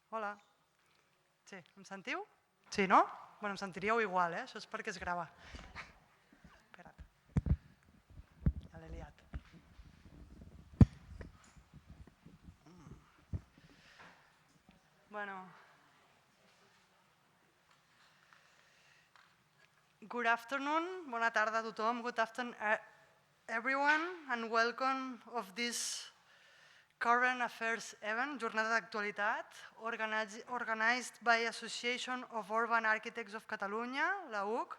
Hola. Sí, em sentiu? Sí, no? Bueno, em sentiríeu igual, Això és perquè es grava. Espera't. Ja l'he liat. Bueno. Good afternoon, bona tarda a tothom. Good afternoon, everyone, and welcome of this current affairs event, Jornada d'actualitat, organized by Association of Urban Architects of Catalunya, l'AAUC,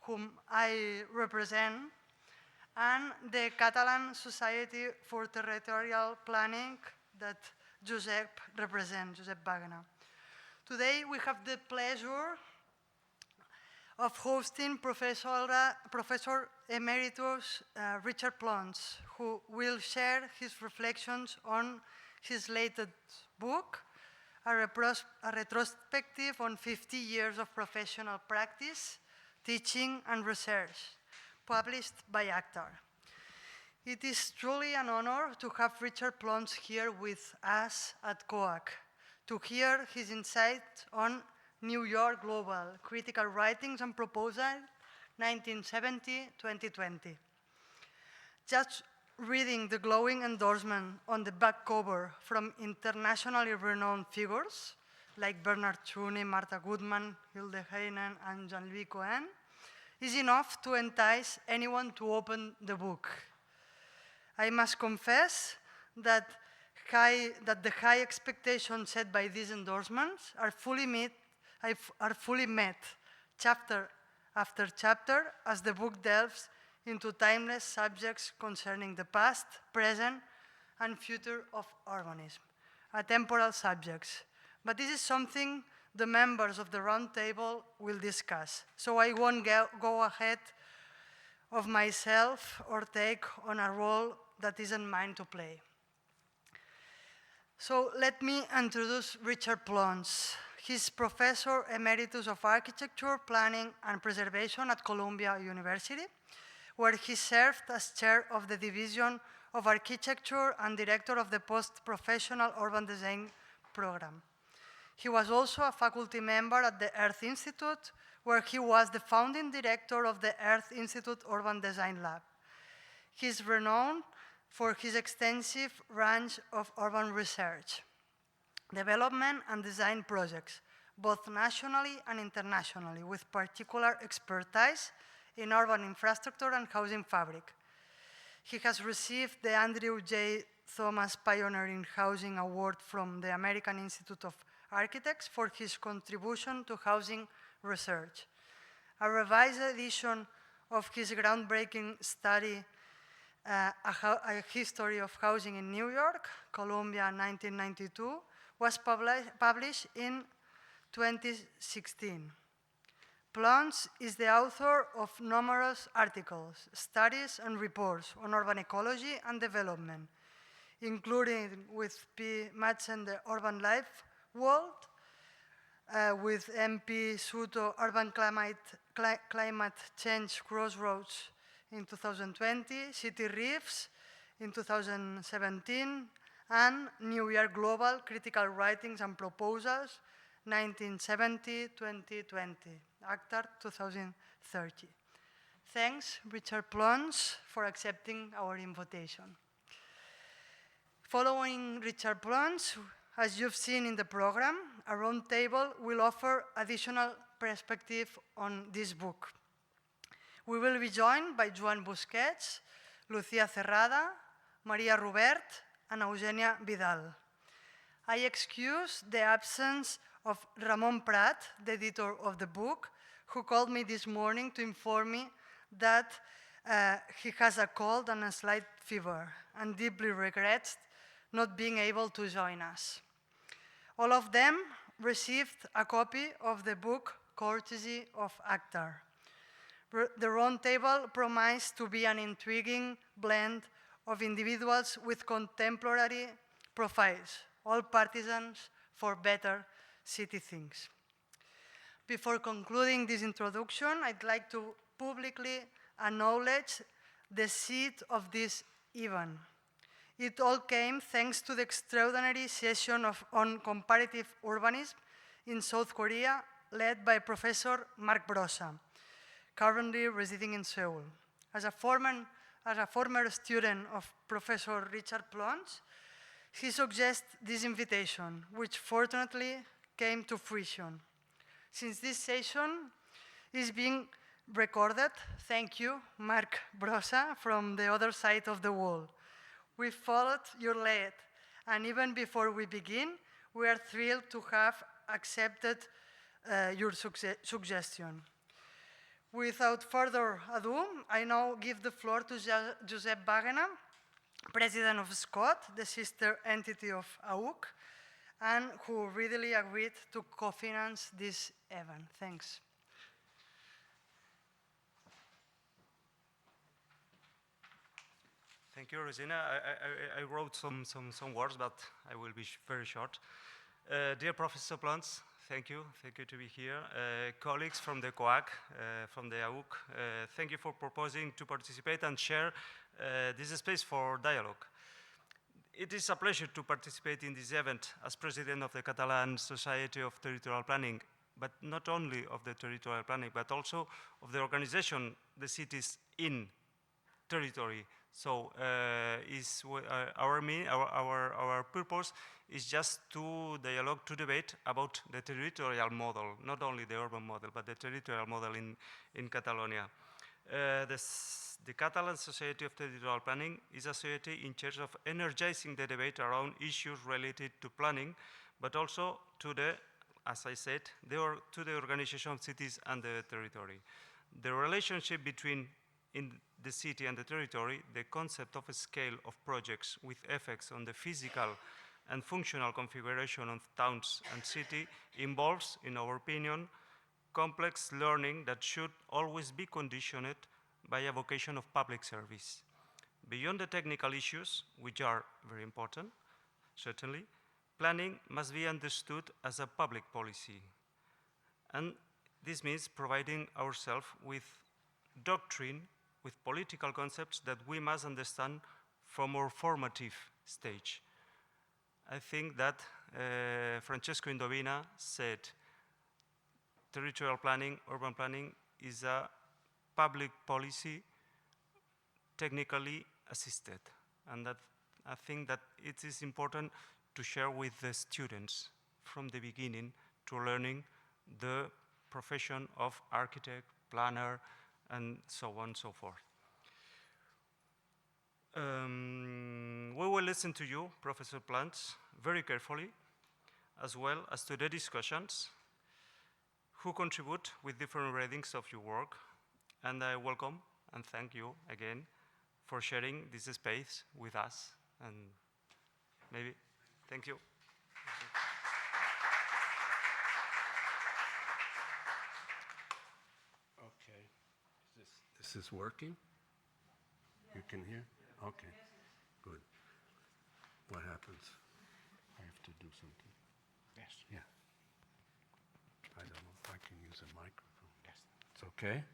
whom I represent, and the Catalan Society for Territorial Planning that Josep represents, Josep Wagner. Today we have the pleasure of hosting Professor Emeritus Richard Plunz, who will share his reflections on his latest book, a retrospective on 50 years of professional practice, teaching and research, published by Actar. It is truly an honor to have Richard Plunz here with us at COAC, to hear his insights on New York Global, Critical Writings and Proposal, 1970-2020. Just reading the glowing endorsement on the back cover from internationally renowned figures like Bernard Truny, Martha Goodman, Hilde Heinen, and Jean-Louis Cohen is enough to entice anyone to open the book. I must confess that the high expectations set by these endorsements are fully met chapter after chapter as the book delves into timeless subjects concerning the past, present, and future of urbanism, atemporal subjects. But this is something the members of the round table will discuss, so I won't go ahead of myself or take on a role that isn't mine to play. So let me introduce Richard Plunz. He's Professor Emeritus of Architecture, Planning and Preservation at Columbia University, where he served as chair of the Division of Architecture and director of the Post-Professional Urban Design program. He was also a faculty member at the Earth Institute, where he was the founding director of the Earth Institute Urban Design Lab. He is renowned for his extensive range of urban research, development and design projects, both nationally and internationally, with particular expertise in urban infrastructure and housing fabric. He has received the Andrew J. Thomas Pioneer in Housing Award from the American Institute of Architects for his contribution to housing research. A revised edition of his groundbreaking study, A History of Housing in New York, Columbia, 1992, was published in 2016. Plunz is the author of numerous articles, studies, and reports on urban ecology and development, including with P. Madsen, The Urban Life World, with MP Suto, Urban Climate Change Crossroads in 2020, City Reefs in 2017, and New York Global, Critical Writings and Proposals, 1970-2020, Actar 2030. Thanks, Richard Plunz, for accepting our invitation. Following Richard Plunz, as you've seen in the program, a roundtable will offer additional perspective on this book. We will be joined by Joan Busquets, Lucía Cerrada, Maria Robert, and Eugenia Vidal. I excuse the absence of Ramon Prat, the editor of the book, who called me this morning to inform me that he has a cold and a slight fever and deeply regrets not being able to join us. All of them received a copy of the book courtesy of Actar. The roundtable promised to be an intriguing blend of individuals with contemporary profiles, all partisans for better city things. Before concluding this introduction, I'd like to publicly acknowledge the seat of this event. It all came thanks to the extraordinary session on comparative urbanism in South Korea, led by Professor Marc currently residing in Seoul. As a former student of Professor Richard Plunz, he suggested this invitation, which fortunately came to fruition. Since this session is being recorded, thank you, Marc Brossa, from the other side of the wall. We followed your lead, and even before we begin, we are thrilled to have accepted your suggestion. Without further ado, I now give the floor to Josep Wagena, President of SCOT, the sister entity of AAUC, and who readily agreed to co-finance this event. Thanks. Thank you, Rosina. I wrote some words, but I will be very short. Dear Professor Plunz, thank you to be here. Colleagues from the COAC, from the AAUC, thank you for proposing to participate and share this space for dialogue. It is a pleasure to participate in this event as President of the Catalan Society of Territorial Planning, but not only of the territorial planning, but also of the organization, the cities in territory. So our purpose is just to dialogue, to debate about the territorial model, not only the urban model, but the territorial model in Catalonia. The Catalan Society of Territorial Planning is a society in charge of energizing the debate around issues related to planning, but also to the, as I said, to the organization of cities and the territory. The relationship between in the city and the territory, the concept of a scale of projects with effects on the physical and functional configuration of towns and city involves, in our opinion, complex learning that should always be conditioned by a vocation of public service. Beyond the technical issues, which are very important, certainly, planning must be understood as a public policy. And this means providing ourselves with doctrine, with political concepts that we must understand from our formative stage. I think that Francesco Indovina said, territorial planning, urban planning is a public policy technically assisted. And that I think that it is important to share with the students from the beginning to learning the profession of architect, planner, and so on and so forth. We will listen to you, Professor Plunz, very carefully, as well as to the discussions who contribute with different readings of your work. And I welcome and thank you again for sharing this space with us. And maybe, thank you. Okay. This is working? You can hear? Okay. Good. What happens? I have to do something. Yes. Yeah. I don't know if I can use a microphone. Yes. It's okay?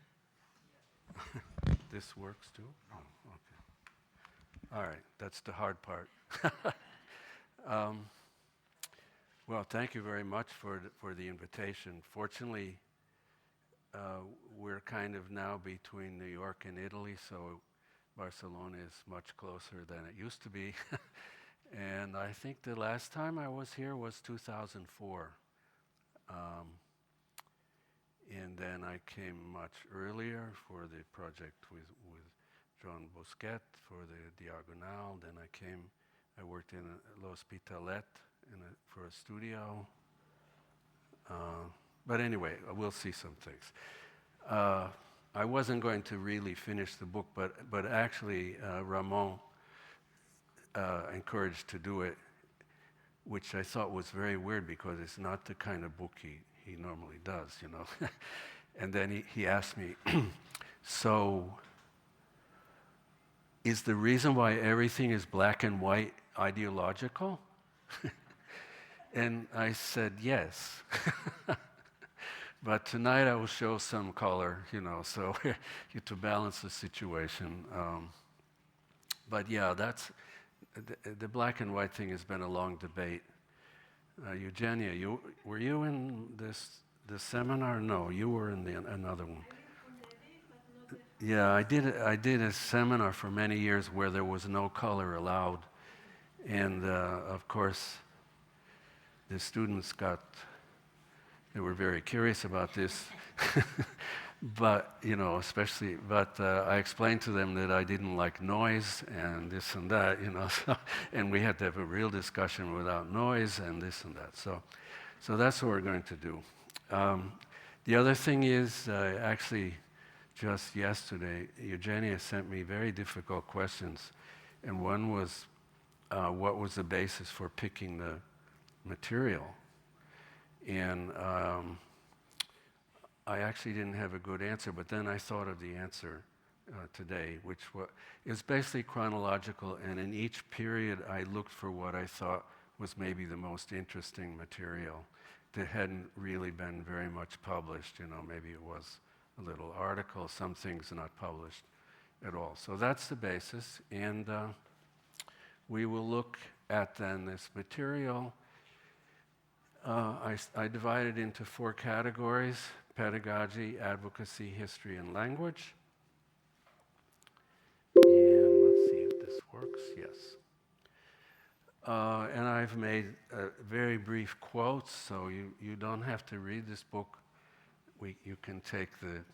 This works too? No. Oh, okay. All right. That's the hard part. Well, thank you very much for the invitation. Fortunately, we're kind of now between New York and Italy, so Barcelona is much closer than it used to be. And I think the last time I was here was 2004. And then I came much earlier for the project with John Bosquet for the Diagonal. Then I worked in L'Hospitalet for a studio. But anyway, we'll see some things. I wasn't going to really finish the book, but actually Ramon encouraged to do it, which I thought was very weird because it's not the kind of book he normally does, you know. And then he asked me, so is the reason why everything is black and white ideological? And I said, yes. But tonight I will show some color, you know, so to balance the situation. But yeah, the black and white thing has been a long debate. Eugenia, were you in this seminar? No, you were in another one. Yeah, I did a seminar for many years where there was no color allowed, and of course, the students they were very curious about this. But, especially, I explained to them that I didn't like noise and this and that, so, and we had to have a real discussion without noise and this and that. So that's what we're going to do. The other thing is, actually, just yesterday, Eugenia sent me very difficult questions, and one was, what was the basis for picking the material? And I actually didn't have a good answer, but then I thought of the answer today, which is basically chronological, and in each period I looked for what I thought was maybe the most interesting material that hadn't really been very much published. Maybe it was a little article, some things not published at all. So that's the basis, and we will look at then this material. I divided into 4 categories: pedagogy, advocacy, history, and language. And let's see if this works. Yes. And I've made very brief quotes, so you don't have to read this book. You can take the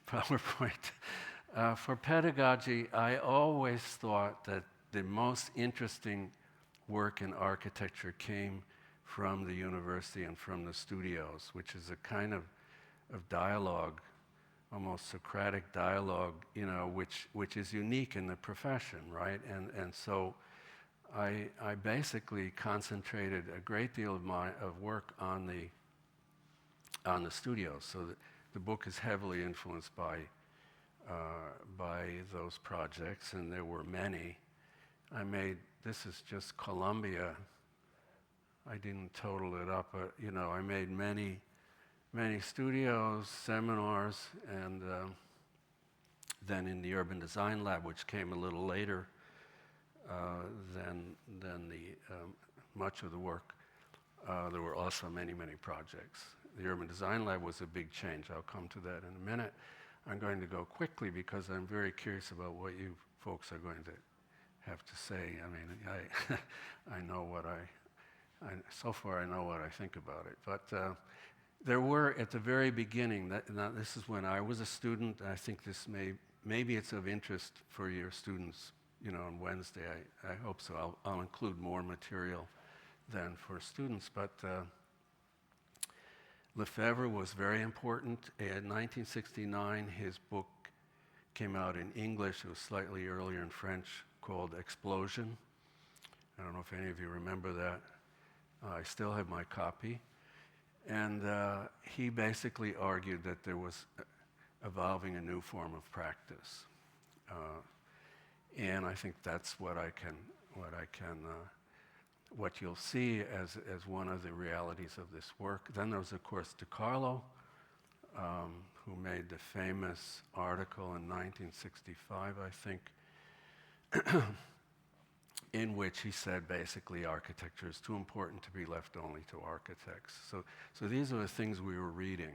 PowerPoint. For pedagogy, I always thought that the most interesting work in architecture came from the university and from the studios, which is a kind of dialogue, almost Socratic dialogue, which is unique in the profession, right? And so I basically concentrated a great deal of work on the studios. So the book is heavily influenced by those projects, and there were many. This is just Columbia. I didn't total it up, but I made many studios, seminars, and then in the Urban Design Lab, which came a little later than much of the work, there were also many projects. The Urban Design Lab was a big change. I'll come to that in a minute. I'm going to go quickly because I'm very curious about what you folks are going to have to say. I mean, I know so far I know what I think about it, but there were, at the very beginning, now this is when I was a student. I think this maybe it's of interest for your students, on Wednesday. I hope so. I'll include more material than for students, but Lefebvre was very important. In 1969, his book came out in English. It was slightly earlier in French, called Explosion. I don't know if any of you remember that. I still have my copy. And he basically argued that there was evolving a new form of practice. And I think that's what you'll see as one of the realities of this work. Then there was, of course, DiCarlo, who made the famous article in 1965, I think, in which he said basically architecture is too important to be left only to architects. So these are the things we were reading.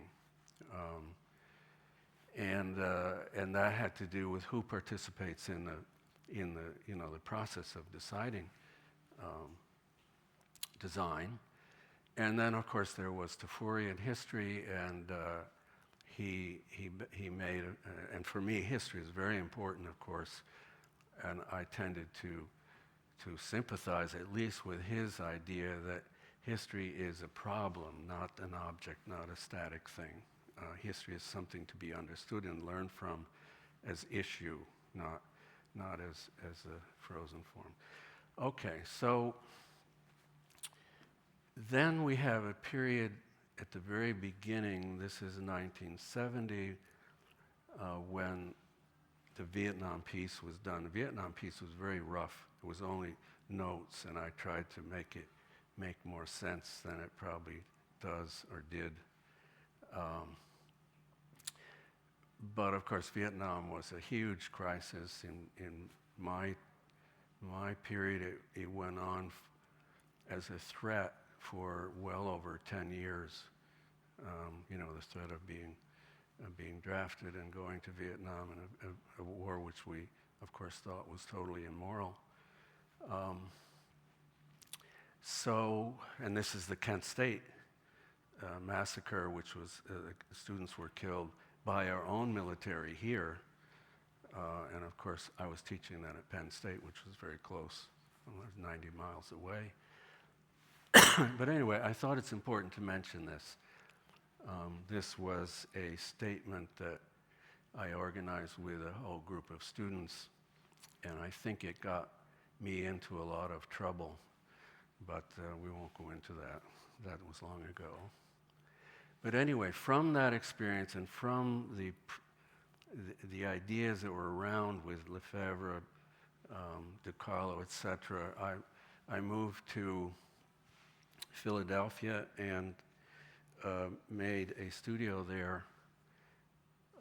And that had to do with who participates in the process of deciding design. And then, of course, there was Tafuri in history, and he made, and for me, history is very important, of course, and I tended to sympathize at least with his idea that history is a problem, not an object, not a static thing. History is something to be understood and learned from as issue, not as a frozen form. Okay, so then we have a period at the very beginning. This is 1970, when the Vietnam peace was done. The Vietnam peace was very rough. It was only notes, and I tried to make it make more sense than it probably does or did. But of course, Vietnam was a huge crisis in my my period, it went on as a threat for well over 10 years. You know, the threat of being drafted and going to Vietnam in a war which we, of course, thought was totally immoral. And this is the Kent State massacre, which was, students were killed by our own military here. And of course, I was teaching then at Penn State, which was very close, 90 miles away. But anyway, I thought it's important to mention this. This was a statement that I organized with a whole group of students, and I think it got me into a lot of trouble, but we won't go into that. That was long ago. But anyway, from that experience and from the ideas that were around with Lefebvre, De Carlo, etc., I moved to Philadelphia and made a studio there,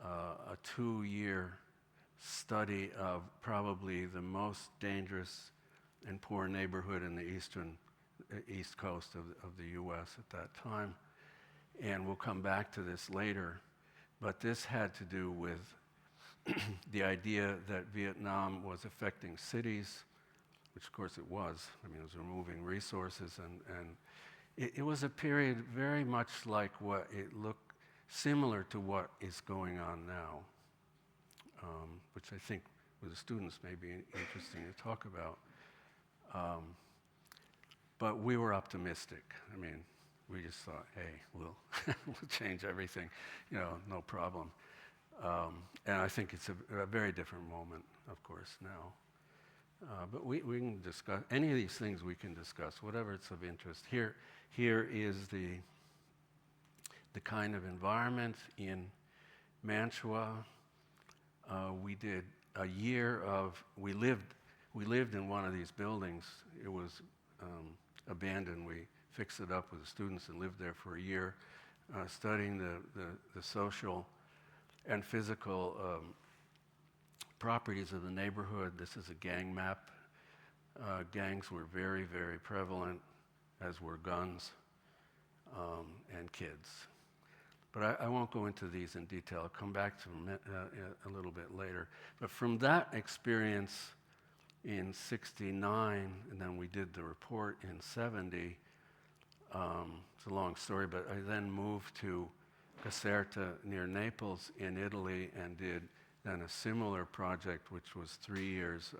a 2-year study of probably the most dangerous and poor neighborhood in the east coast of the U.S. at that time. And we'll come back to this later, but this had to do with the idea that Vietnam was affecting cities, which of course it was. I mean, it was removing resources, and it was a period very much like what it looked similar to what is going on now, which I think with the students may be interesting to talk about. But we were optimistic. I mean, we just thought, hey, we'll change everything, you know, no problem. And I think it's a very different moment, of course, now. But we can discuss any of these things. We can discuss whatever it's of interest. Here is the kind of environment in Mantua. We did a year of. We lived in one of these buildings. It was abandoned. We fixed it up with the students and lived there for a year, studying the social and physical properties of the neighborhood. This is a gang map. Gangs were very, very prevalent, as were guns and kids. But I won't go into these in detail. I'll come back to them a little bit later. But from that experience in '69, and then we did the report in '70, it's a long story, but I then moved to Caserta near Naples in Italy and did then a similar project, which was 3 years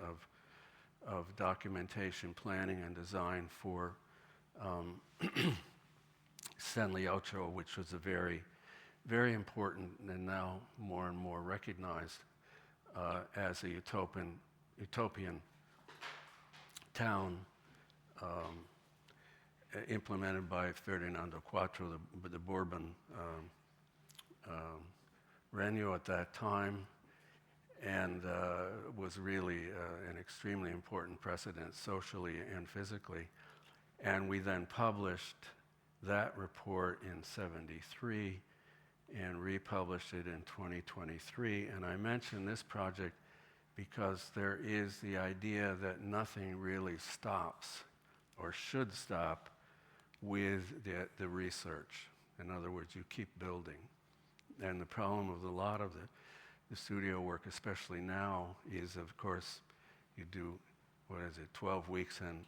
of documentation, planning, and design for San Leocho, which was a very, very important and now more and more recognized as a utopian town implemented by Ferdinando IV, the Bourbon Regno at that time, and was really an extremely important precedent socially and physically. And we then published that report in '73 and republished it in 2023. And I mention this project because there is the idea that nothing really stops or should stop with the research. In other words, you keep building. And the problem with a lot of the studio work, especially now, is, of course, you do, 12 weeks, and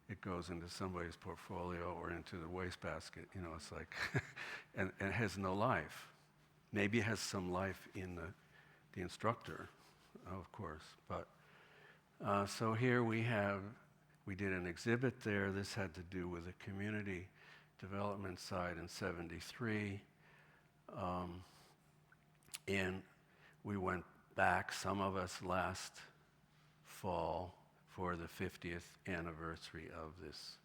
it goes into somebody's portfolio or into the wastebasket. You know, it's like, and it has no life. Maybe it has some life in the instructor, of course. But so here we did an exhibit there. This had to do with the community development side in '73. And we went back, some of us last fall, for the 50th anniversary of this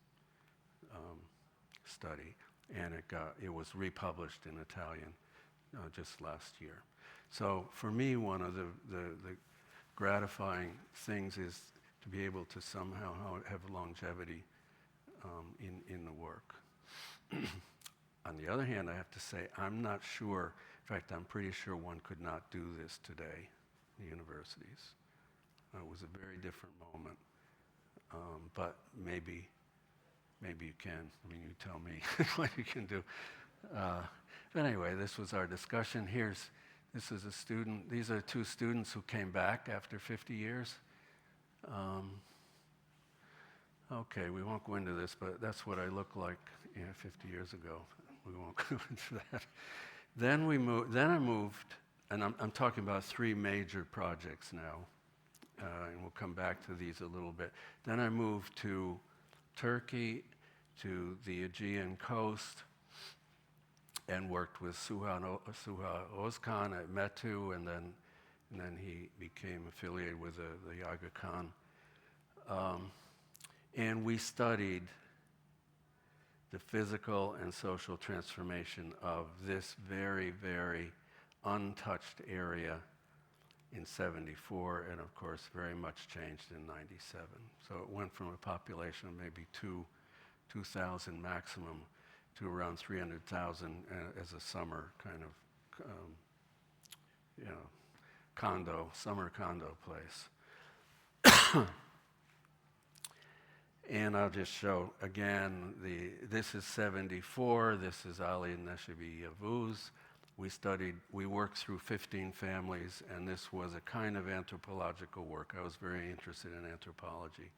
study. And it was republished in Italian just last year. So for me, one of the gratifying things is to be able to somehow have longevity in the work. On the other hand, I have to say, I'm not sure, in fact, I'm pretty sure one could not do this today in the universities. It was a very different moment. but maybe you can. I mean, you tell me what you can do. But anyway, this was our discussion. This is a student. These are two students who came back after 50 years. Okay, we won't go into this, but that's what I looked like 50 years ago. We won't go into that. Then I moved, and I'm talking about 3 major projects now, and we'll come back to these a little bit. Then I moved to Turkey, to the Aegean coast, and worked with Suha Özkan at METU, and then he became affiliated with the Aga Khan. And we studied the physical and social transformation of this very, very untouched area in '74, and of course very much changed in '97. So it went from a population of maybe 2,000 maximum to around 300,000 as a summer kind of, summer condo place. And I'll just show again, this is '74, this is Ali Neshabi Yavuz. We worked through 15 families, and this was a kind of anthropological work. I was very interested in anthropology.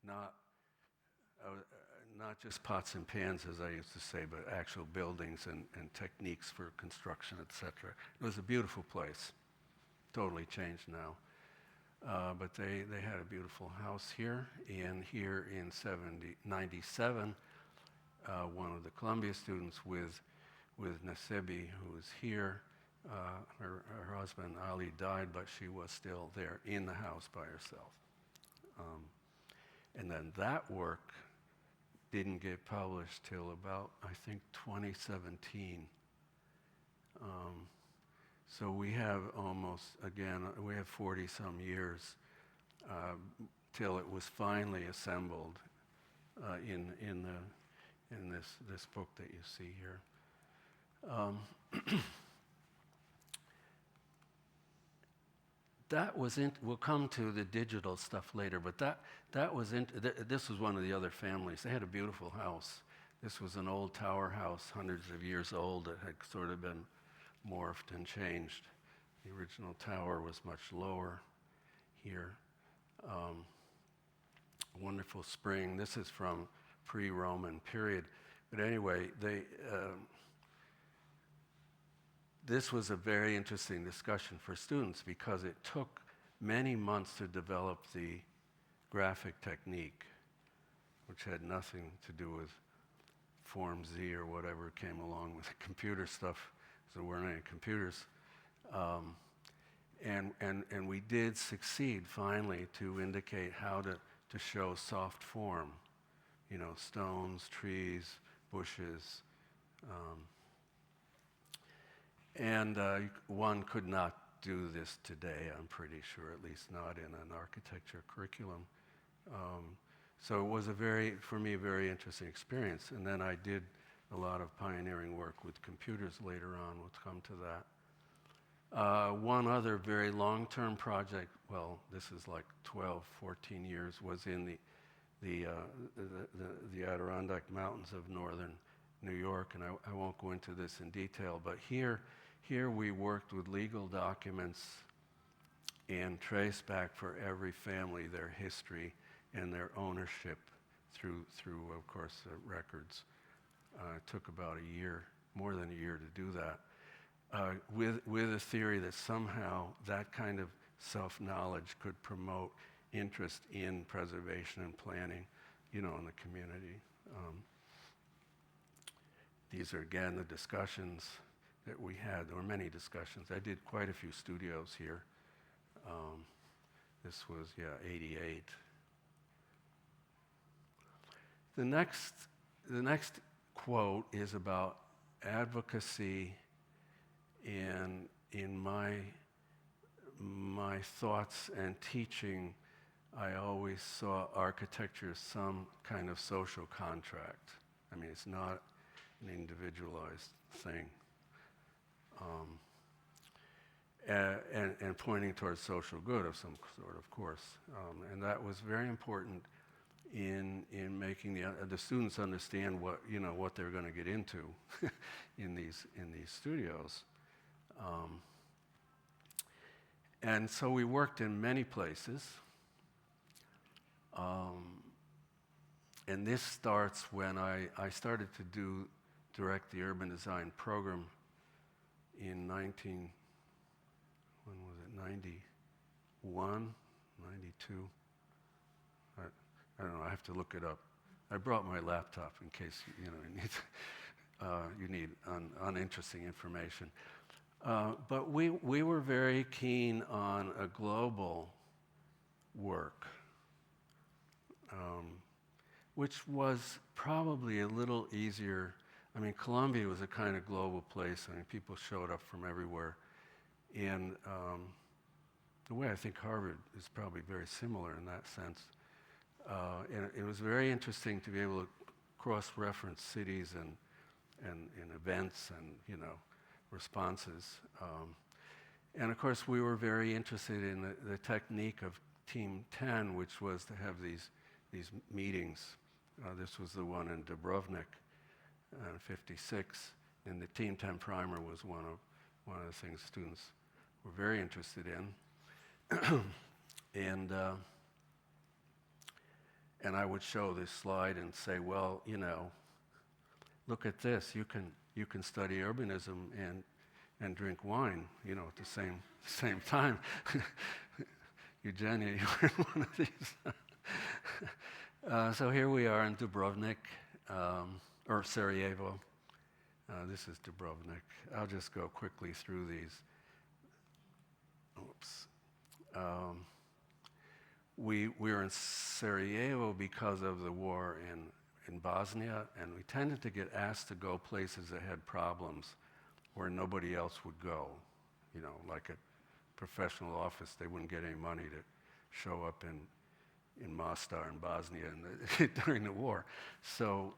Not just pots and pans, as I used to say, but actual buildings and techniques for construction, etc. It was a beautiful place. Totally changed now. But they had a beautiful house here, and here in '97, one of the Columbia students with Nasebi, who was here, her husband Ali died, but she was still there in the house by herself. And then that work didn't get published till about, I think, 2017. So we have almost, again, we have 40-some years till it was finally assembled in this book that you see here. That was we'll come to the digital stuff later, but that was this was one of the other families. They had a beautiful house. This was an old tower house, hundreds of years old, that had sort of been morphed and changed. The original tower was much lower here. Wonderful spring. This is from pre-Roman period. But anyway, this was a very interesting discussion for students because it took many months to develop the graphic technique, which had nothing to do with Form Z or whatever came along with the computer stuff. So there weren't any computers. And we did succeed finally to indicate how to show soft form, stones, trees, bushes. And one could not do this today, I'm pretty sure, at least not in an architecture curriculum. So it was for me, a very interesting experience. And then I did a lot of pioneering work with computers later on. We'll come to that. One other very long-term project, well, this is like 12, 14 years, was in the Adirondack Mountains of northern New York, and I won't go into this in detail, but here we worked with legal documents and traced back for every family their history and their ownership through of course, records. It took about a year, more than a year to do that, with a theory that somehow that kind of self-knowledge could promote interest in preservation and planning, in the community. These are, again, the discussions that we had. There were many discussions. I did quite a few studios here. This was, 88. The next quote is about advocacy, and in my thoughts and teaching, I always saw architecture as some kind of social contract. I mean, it's not an individualized thing. And pointing towards social good of some sort, of course. And that was very important in making the students understand what they're going to get into in these studios. And so we worked in many places. And this starts when I started to direct the urban design program in 91, 92? I don't know, I have to look it up. I brought my laptop in case you need uninteresting information. But we were very keen on a global work, which was probably a little easier. I mean, Columbia was a kind of global place. I mean, people showed up from everywhere. And the way I think Harvard is probably very similar in that sense. And it was very interesting to be able to cross-reference cities and events and, responses. And of course, we were very interested in the technique of Team 10, which was to have these meetings. This was the one in Dubrovnik, 56, and the Team 10 primer was one of the things students were very interested in. And I would show this slide and say, well, look at this. You can study urbanism and drink wine, at the same time. Eugenia, you were in one of these. So here we are in Dubrovnik, or Sarajevo. This is Dubrovnik. I'll just go quickly through these. Oops. We were in Sarajevo because of the war in Bosnia, and we tended to get asked to go places that had problems where nobody else would go. Like a professional office, they wouldn't get any money to show up in Mostar in Bosnia during the war. So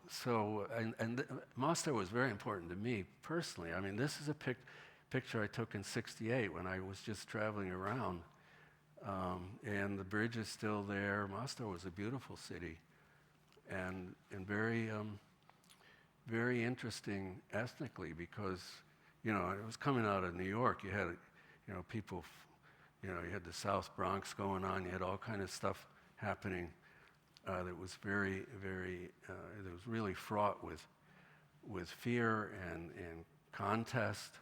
Mostar was very important to me personally. I mean, this is a picture I took in '68 when I was just traveling around. And the bridge is still there. Mostar was a beautiful city, and very, very interesting ethnically because, it was coming out of New York. You had, people, you had the South Bronx going on. You had all kind of stuff happening that was very, very, that was really fraught with fear and contest.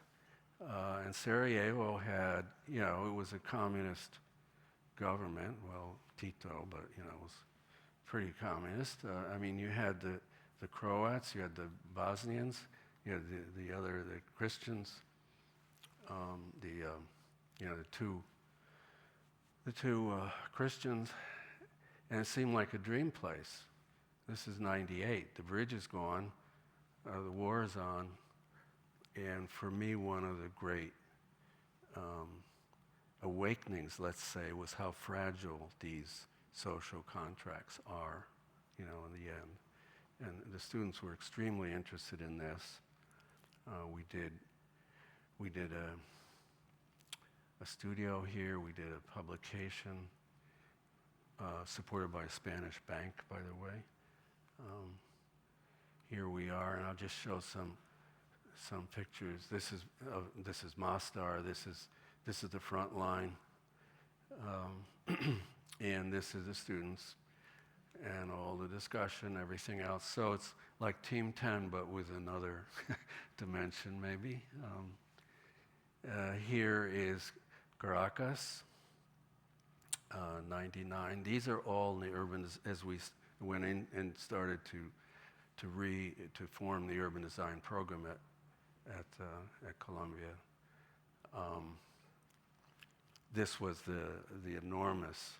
And Sarajevo had, it was a communist government, well, Tito, but, it was pretty communist. I mean, you had the Croats, you had the Bosnians, you had the Christians, the two Christians, and it seemed like a dream place. This is '98. The bridge is gone. The war is on. And for me, one of the great awakenings, let's say, was how fragile these social contracts are, in the end. And the students were extremely interested in this. We did a studio here. We did a publication supported by a Spanish bank, by the way. Here we are, and I'll just show some pictures. This is Mostar. This is the front line, and this is the students, and all the discussion, everything else. So it's like Team 10, but with another dimension, maybe. Here is Caracas, 99. These are all in the urban, as we went in and started to form the urban design program at Columbia. This was the enormous,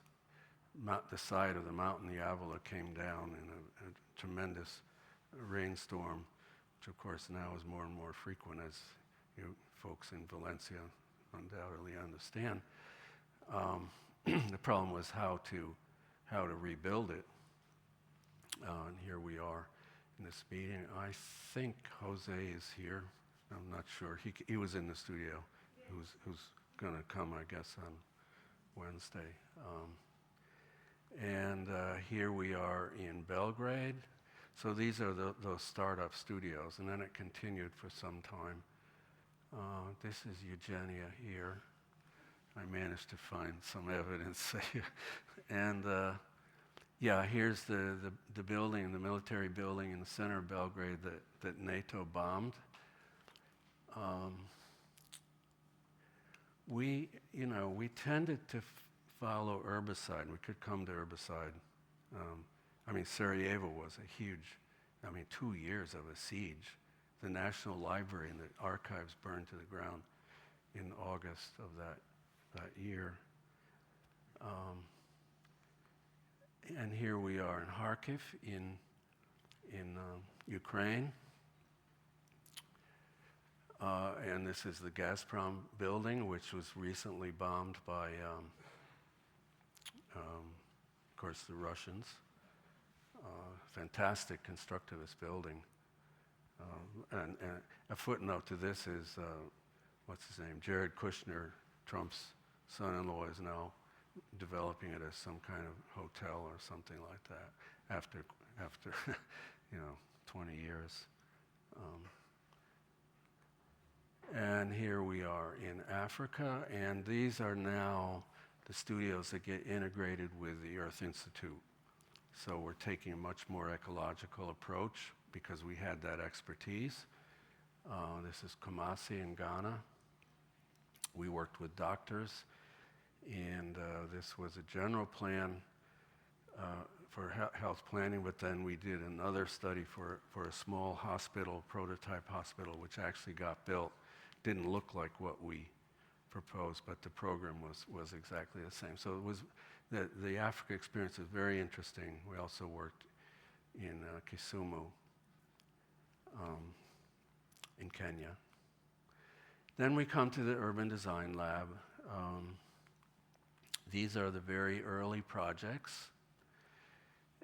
the side of the mountain, the Avila came down in a tremendous rainstorm, which of course now is more and more frequent, as you folks in Valencia undoubtedly understand. The problem was how to rebuild it. And here we are in this meeting. I think Jose is here. I'm not sure. He was in the studio. Who's going to come, I guess, on Wednesday. And here we are in Belgrade. So these are those startup studios, and then it continued for some time. This is Eugenia here. I managed to find some evidence. And yeah, here's the building, the military building in the center of Belgrade that NATO bombed. We tended to follow Urbicide. We could come to Urbicide. I mean, Sarajevo was a huge, 2 years of a siege. The National Library and the archives burned to the ground in August of that year. And here we are in Kharkiv in Ukraine. And this is the Gazprom building, which was recently bombed by, of course, the Russians. Fantastic constructivist building. And a footnote to this is, what's his name? Jared Kushner, Trump's son-in-law, is now developing it as some kind of hotel or something like that after 20 years. And here we are in Africa, and these are now the studios that get integrated with the Earth Institute. So we're taking a much more ecological approach because we had that expertise. This is Kumasi in Ghana. We worked with doctors, and this was a general plan for health planning, but then we did another study for a small hospital, prototype hospital, which actually got built. Didn't look like what we proposed, but the program was exactly the same. So it was the Africa experience is very interesting. We also worked in Kisumu, in Kenya. Then we come to the Urban Design Lab. These are the very early projects.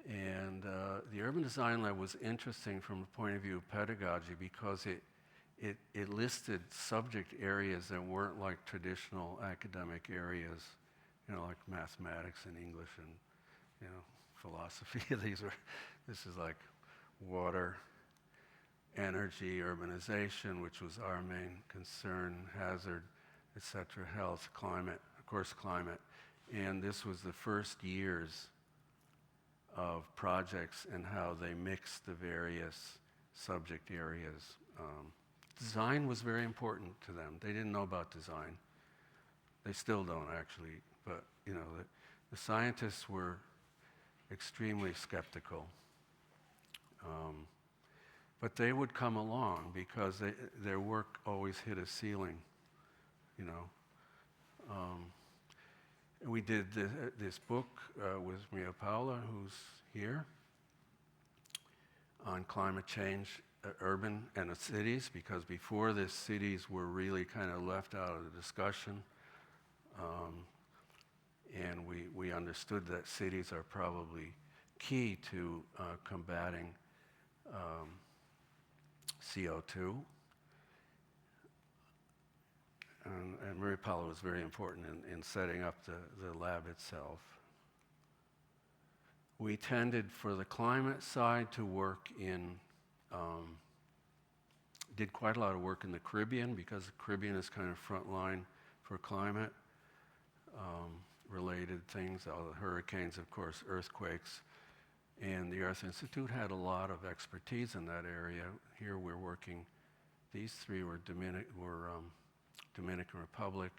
And the Urban Design Lab was interesting from the point of view of pedagogy because it listed subject areas that weren't like traditional academic areas, like mathematics and English and, philosophy. This is like water, energy, urbanization, which was our main concern, hazard, etc., health, climate, of course climate. And this was the first years of projects and how they mixed the various subject areas. Design was very important to them. They didn't know about design. They still don't, actually. But, the scientists were extremely skeptical. But they would come along because their work always hit a ceiling, We did this book with Mia Paula, who's here, on climate change, urban and the cities, because before this, cities were really kind of left out of the discussion. And we understood that cities are probably key to combating CO2. And Maria Paula was very important in setting up the lab itself. We tended, for the climate side, to work did quite a lot of work in the Caribbean, because the Caribbean is kind of front line for climate related things, all the hurricanes, of course, earthquakes. And the Earth Institute had a lot of expertise in that area. Here we're working, these three were Dominican Republic.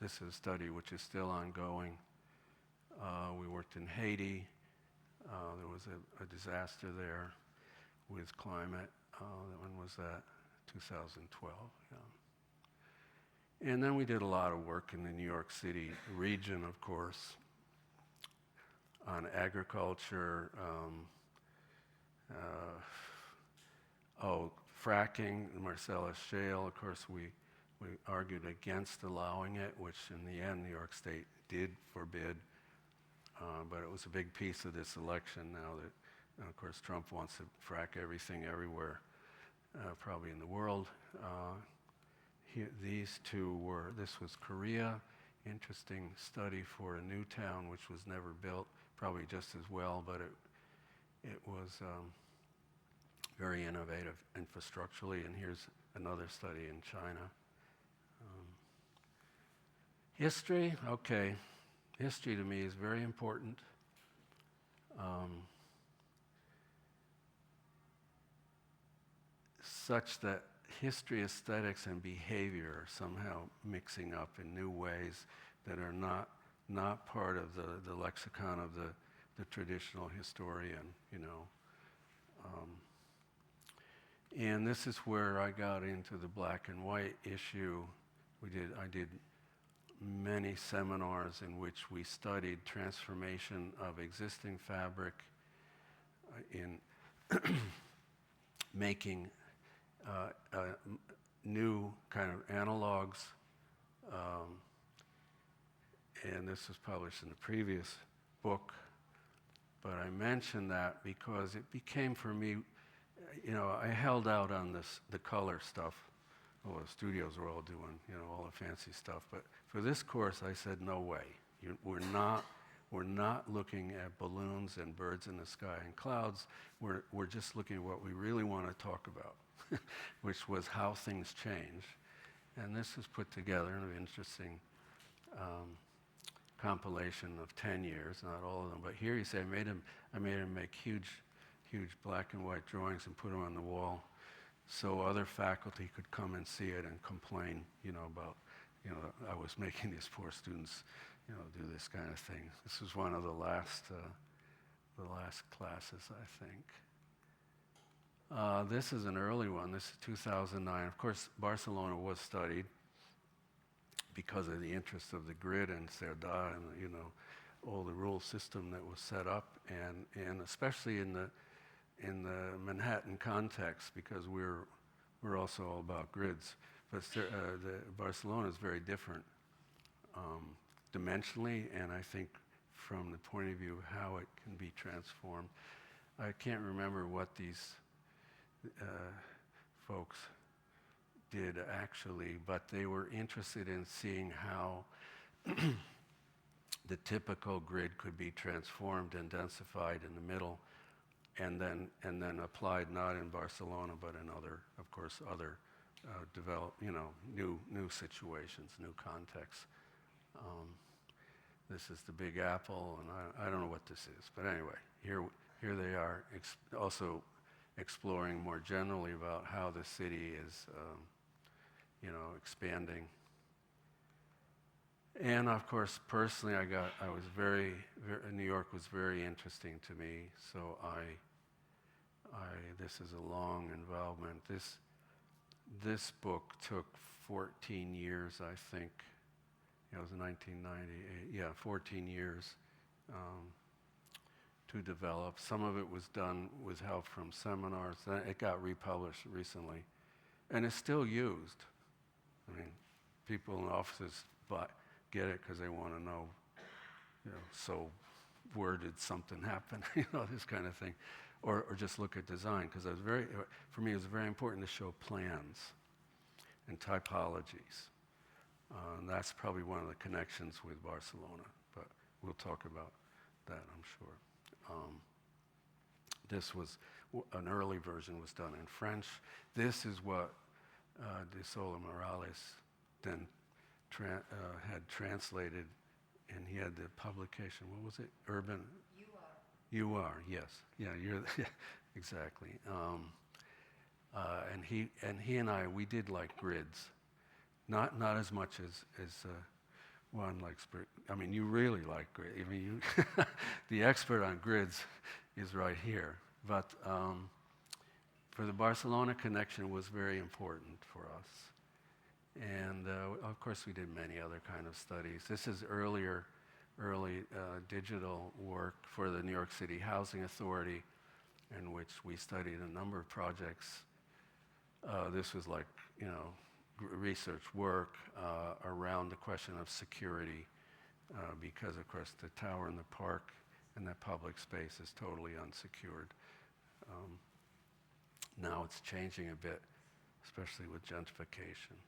This is a study which is still ongoing. We worked in Haiti. There was a disaster there with climate. When was that? 2012, yeah. And then we did a lot of work in the New York City region, of course, on agriculture, fracking, the Marcellus Shale. Of course, we argued against allowing it, which in the end New York State did forbid. But it was a big piece of this election now that, of course, Trump wants to frack everything everywhere, probably in the world. These two this was Korea, interesting study for a new town which was never built, probably just as well, but it was very innovative infrastructurally, and here's another study in China. History, okay. History to me is very important. Such that history, aesthetics, and behavior are somehow mixing up in new ways that are not part of the lexicon of the traditional historian, you know. And this is where I got into the black and white issue. I did many seminars in which we studied transformation of existing fabric in making new kind of analogs, and this was published in the previous book, but I mentioned that because it became for me, you know, I held out on the color stuff. Oh, the studios were all doing, you know, all the fancy stuff, but for this course I said, no way. We're not looking at balloons and birds in the sky and clouds. We're just looking at what we really want to talk about, which was how things change. And this is put together in an interesting compilation of 10 years, not all of them. But here you say, I made him make huge black and white drawings and put them on the wall so other faculty could come and see it and complain, you know, about, you know, I was making these poor students, you know, do this kind of thing. This was one of the last classes, I think. This is an early one. This is 2009. Of course, Barcelona was studied because of the interest of the grid and Cerdà and, you know, all the rule system that was set up, and especially in the Manhattan context, because we're also all about grids. But Barcelona is very different dimensionally, and I think from the point of view of how it can be transformed. I can't remember what these folks did actually, but they were interested in seeing how the typical grid could be transformed and densified in the middle, and then applied not in Barcelona but in other developed, you know, new situations, new contexts. This is the Big Apple, and I don't know what this is, but anyway, here they are also exploring more generally about how the city is, you know, expanding. And of course, personally, New York was very interesting to me, so this is a long involvement. This book took 14 years, I think. It was 1998, yeah, 14 years to develop. Some of it was done with help from seminars. It got republished recently, and it's still used. I mean, people in offices get it because they want to know, you know, so where did something happen, you know, this kind of thing, or just look at design, because for me it was very important to show plans and typologies. And that's probably one of the connections with Barcelona, but we'll talk about that, I'm sure. This was an early version, was done in French. This is what de Sola Morales then had translated, and he had the publication. What was it? Urban. You are. Yes. Yeah. You're. Exactly. And he and I, we did like grids, not as much as Juan likes. I mean, you really like grids. I mean, the expert on grids is right here. But for the Barcelona connection was very important for us. And of course, we did many other kind of studies. This is early digital work for the New York City Housing Authority, in which we studied a number of projects. This was like, you know, research work around the question of security, because of course the tower in the park and that public space is totally unsecured. Now it's changing a bit, especially with gentrification.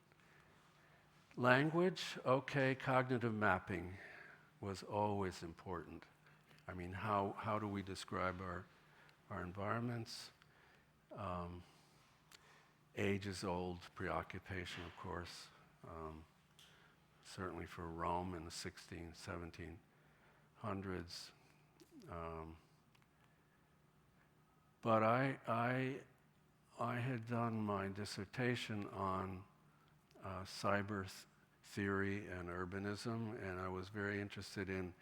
Language, okay, cognitive mapping was always important. I mean, how do we describe our environments? Age is old preoccupation, of course, certainly for Rome in the 1700s. But I had done my dissertation on cyber theory and urbanism, and I was very interested in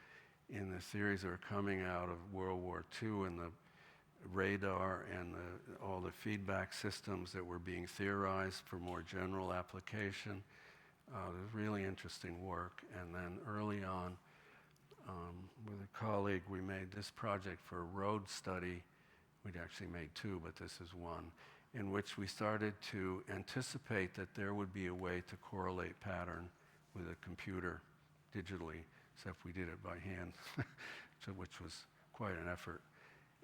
the theories that are coming out of World War II and the radar and all the feedback systems that were being theorized for more general application. It was really interesting work. And then early on, with a colleague, we made this project for a road study. We'd actually made two, but this is one, in which we started to anticipate that there would be a way to correlate pattern with a computer digitally, except we did it by hand, which was quite an effort.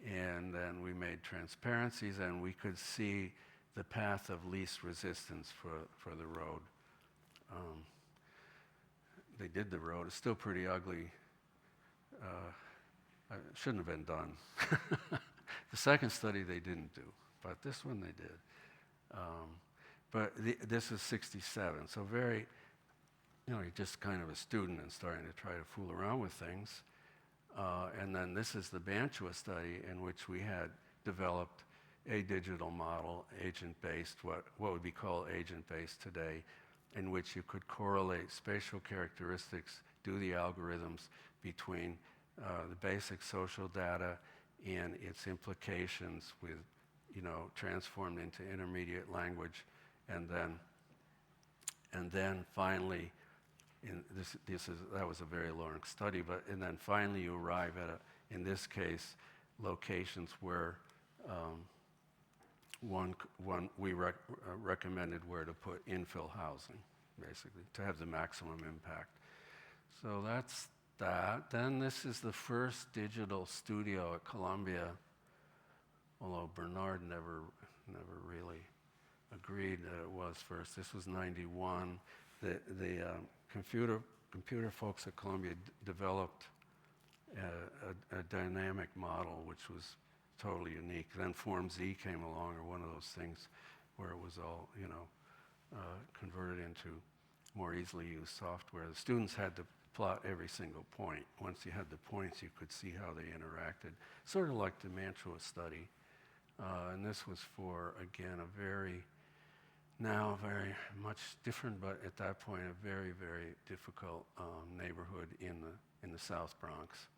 And then we made transparencies, and we could see the path of least resistance for the road. They did the road. It's still pretty ugly. It shouldn't have been done. The second study they didn't do, but this one they did. But this is 67, so very, you're just kind of a student and starting to try to fool around with things. And then this is the Bantua study, in which we had developed a digital model, agent-based, what would be called agent-based today, in which you could correlate spatial characteristics, do the algorithms between the basic social data and its implications with, transformed into intermediate language, and then finally, that was a very long study, and then finally you arrive at, in this case, locations where we recommended where to put infill housing, basically, to have the maximum impact. So that's that. Then this is the first digital studio at Columbia, although Bernard never really agreed that it was first. This was 91. The computer folks at Columbia developed a dynamic model which was totally unique. Then Form Z came along, or one of those things where it was all, converted into more easily used software. The students had to plot every single point. Once you had the points, you could see how they interacted, sort of like the Mantua study. And this was for, again, now very much different, but at that point a very, very difficult neighborhood in the South Bronx.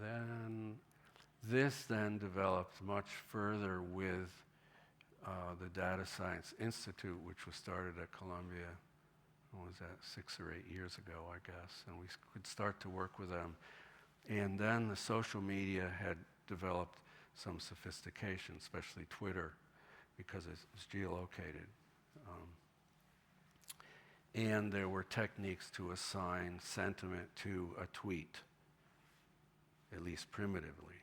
Then this developed much further with the Data Science Institute, which was started at Columbia, what was that, 6 or 8 years ago, I guess, and we could start to work with them. And then the social media had developed some sophistication, especially Twitter, because it's geolocated. And there were techniques to assign sentiment to a tweet, at least primitively.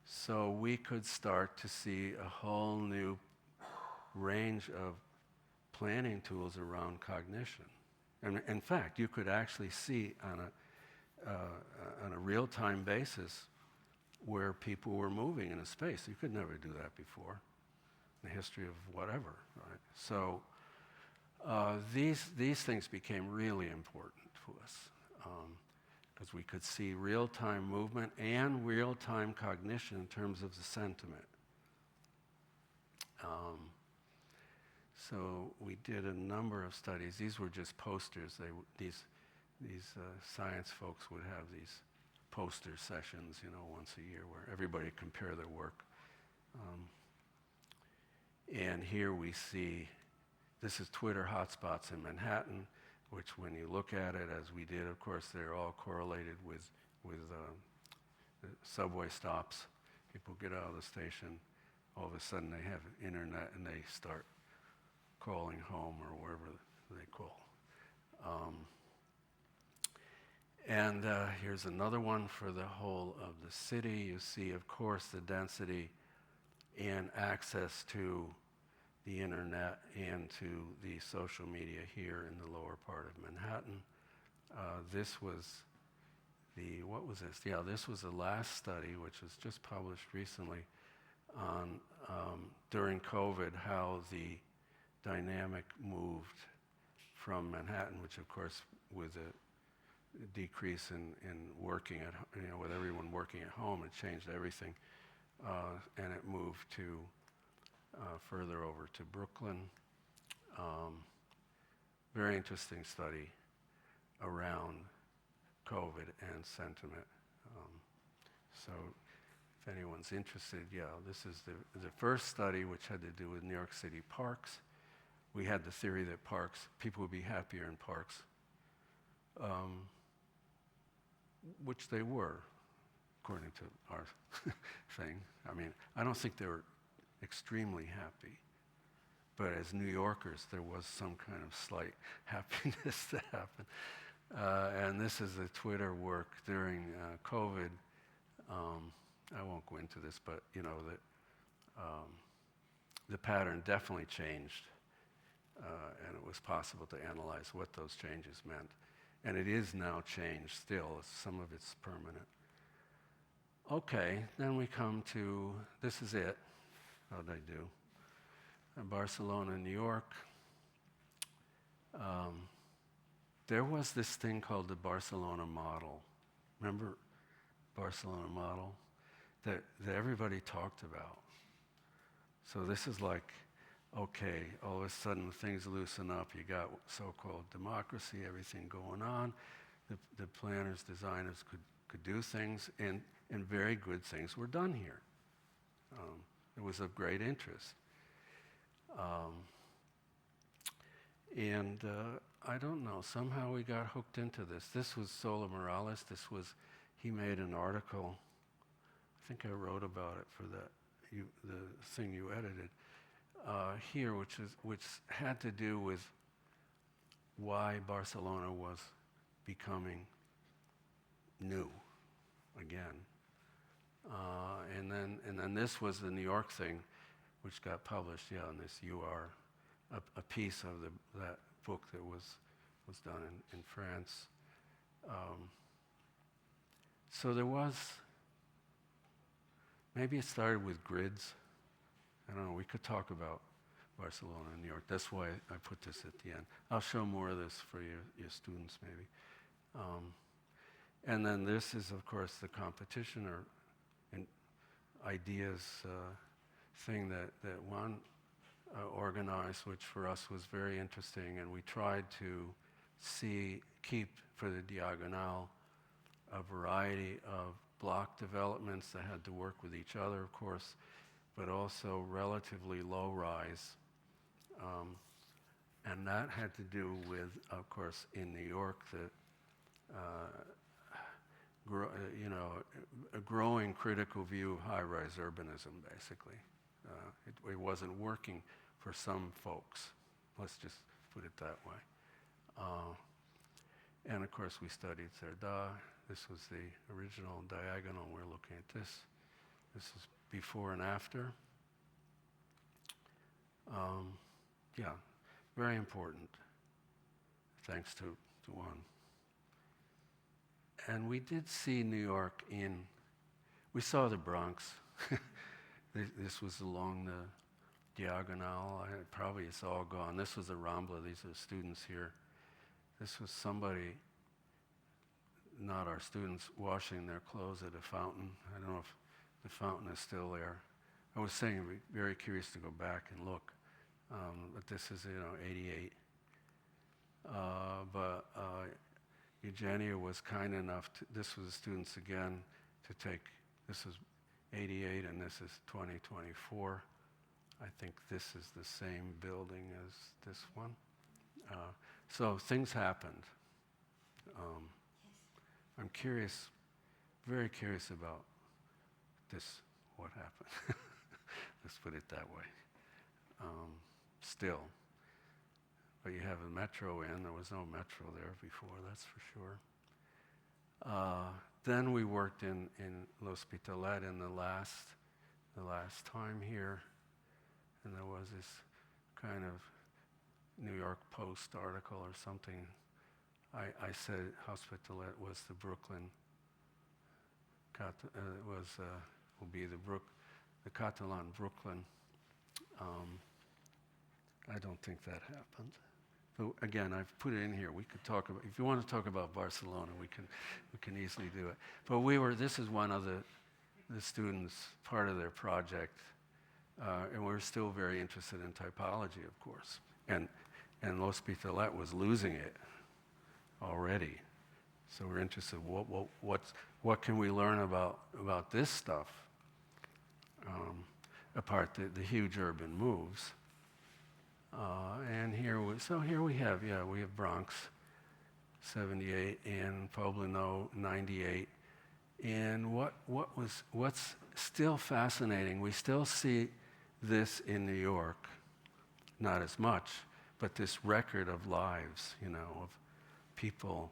So we could start to see a whole new range of planning tools around cognition. And in fact, you could actually see on a real-time basis where people were moving in a space. You could never do that before in the history of whatever, right? So these things became really important to us because we could see real-time movement and real-time cognition in terms of the sentiment. So we did a number of studies. These were just posters. These science folks would have these poster sessions, once a year where everybody compare their work. And here we see, this is Twitter hotspots in Manhattan, which when you look at it, as we did, of course, they're all correlated with the subway stops. People get out of the station, all of a sudden they have internet and they start calling home or wherever they call. And here's another one for the whole of the city. You see, of course, the density and access to the internet and to the social media here in the lower part of Manhattan. This was what was this? Yeah, this was the last study, which was just published recently, on during COVID, how the dynamic moved from Manhattan, which of course with a decrease in working at, with everyone working at home, it changed everything, and it moved to further over to Brooklyn. Very interesting study around COVID and sentiment. So if anyone's interested, yeah, this is the first study, which had to do with New York City parks. We had the theory that people would be happier in parks, which they were, according to our thing. I mean, I don't think they were extremely happy, but as New Yorkers, there was some kind of slight happiness that happened. And this is the Twitter work during COVID. I won't go into this, but the pattern definitely changed, and it was possible to analyze what those changes meant. And it is now changed still. Some of it's permanent. Okay, then we come to, this is it. How'd I do? Barcelona, New York. There was this thing called the Barcelona model. Remember Barcelona model? That everybody talked about. So this is like, okay, all of a sudden things loosen up. You got so-called democracy, everything going on. The planners, designers could do things, and very good things were done here. It was of great interest. I don't know, somehow we got hooked into this. This was Sola Morales. He made an article. I think I wrote about it for the thing you edited here, which had to do with why Barcelona was becoming new again. And then this was the New York thing, which got published, yeah, in this UR, a piece of that book that was done in France. So there was, maybe it started with grids. I don't know, we could talk about Barcelona and New York. That's why I put this at the end. I'll show more of this for your students maybe. And then this is, of course, the competition or ideas thing that Juan organized, which for us was very interesting, and we tried to keep for the Diagonal a variety of block developments that had to work with each other, of course, but also relatively low rise. And that had to do with, of course, in New York, a growing critical view of high-rise urbanism, basically. It wasn't working for some folks. Let's just put it that way. And of course, we studied Cerdà. This was the original diagonal. We're looking at this. This is before and after. Yeah, very important, thanks to Juan. And we did see New York we saw the Bronx. This was along the Diagonal. Probably it's all gone. This was the Rambla. These are the students here. This was somebody, not our students, washing their clothes at a fountain. I don't know if the fountain is still there. I was saying, I'd be very curious to go back and look. But this is, 88. But Eugenia was kind enough this was the students again to take, this is 88 and this is 2024. I think this is the same building as this one. So things happened. I'm curious, very curious about this, what happened. Let's put it that way. Still. But you have a metro in. There was no metro there before, that's for sure. Then we worked in L'Hospitalet in the last time here. And there was this kind of New York Post article or something. I said Hospitalet was the Brooklyn, will be the Catalan Brooklyn. I don't think that happened. So again, I've put it in here. We could talk about, if you want to talk about Barcelona, we can easily do it. But this is one of the students, part of their project, and we're still very interested in typology, of course. And L'Hospitalet was losing it already. So we're interested, what can we learn about this stuff, apart the huge urban moves. And here we have Bronx, 78, and Poblenou, 98. And what's still fascinating, we still see this in New York, not as much, but this record of lives, of people,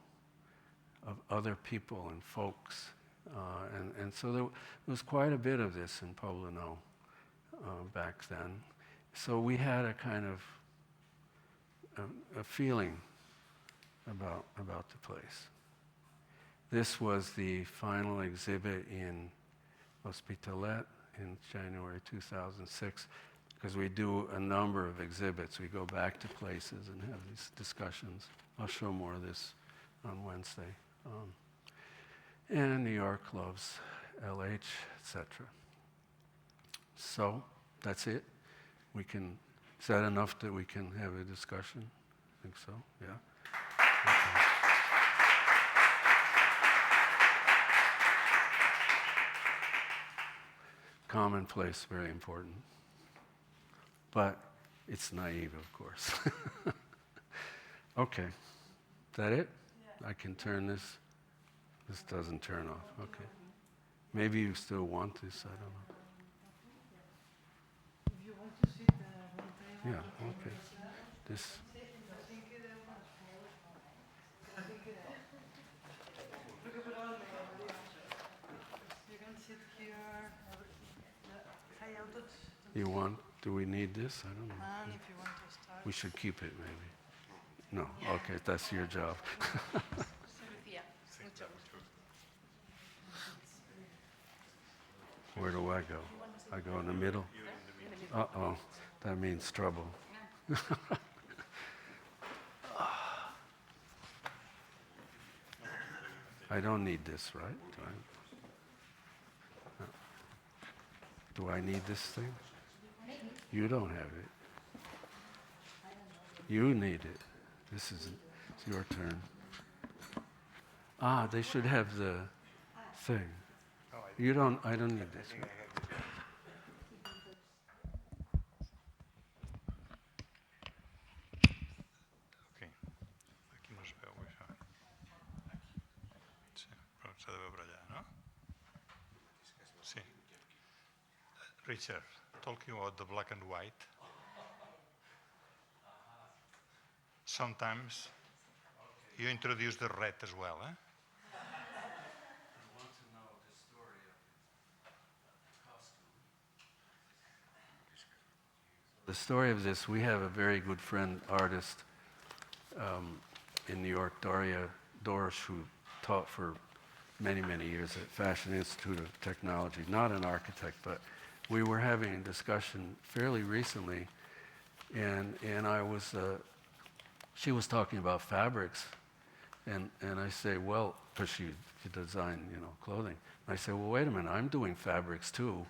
of other people and folks. And so there was quite a bit of this in Poblenou back then. So we had a kind of a feeling about the place. This was the final exhibit in L'Hospitalet in January 2006, because we do a number of exhibits. We go back to places and have these discussions. I'll show more of this on Wednesday. And New York loves LH, etc. So that's it. Is that enough that we can have a discussion? I think so, yeah. Okay. Commonplace, very important. But it's naive, of course. Okay, is that it? Yeah. I can turn this. This doesn't turn off, okay. Maybe you still want this, I don't know. If you want to sit Yeah, okay. This. You can sit here. You want? Do we need this? I don't know. And if you want to start. We should keep it, maybe. No, okay, that's your job. Where do I go? I go in the middle? Uh-oh, that means trouble. I don't need this, right? Do I need this thing? You don't have it. You need it. It's your turn. They should have the thing. I don't need this. Okay. Aquí no es veu, això. Sí, però s'ha de veure allà, no? Sí. Richard, talking about the black and white, sometimes you introduce the red as well, eh? The story of this, we have a very good friend, artist in New York, Doris, who taught for many, many years at Fashion Institute of Technology, not an architect, but we were having a discussion fairly recently, and she was talking about fabrics, and I say, well, because she designed, clothing. And I say, well, wait a minute, I'm doing fabrics too.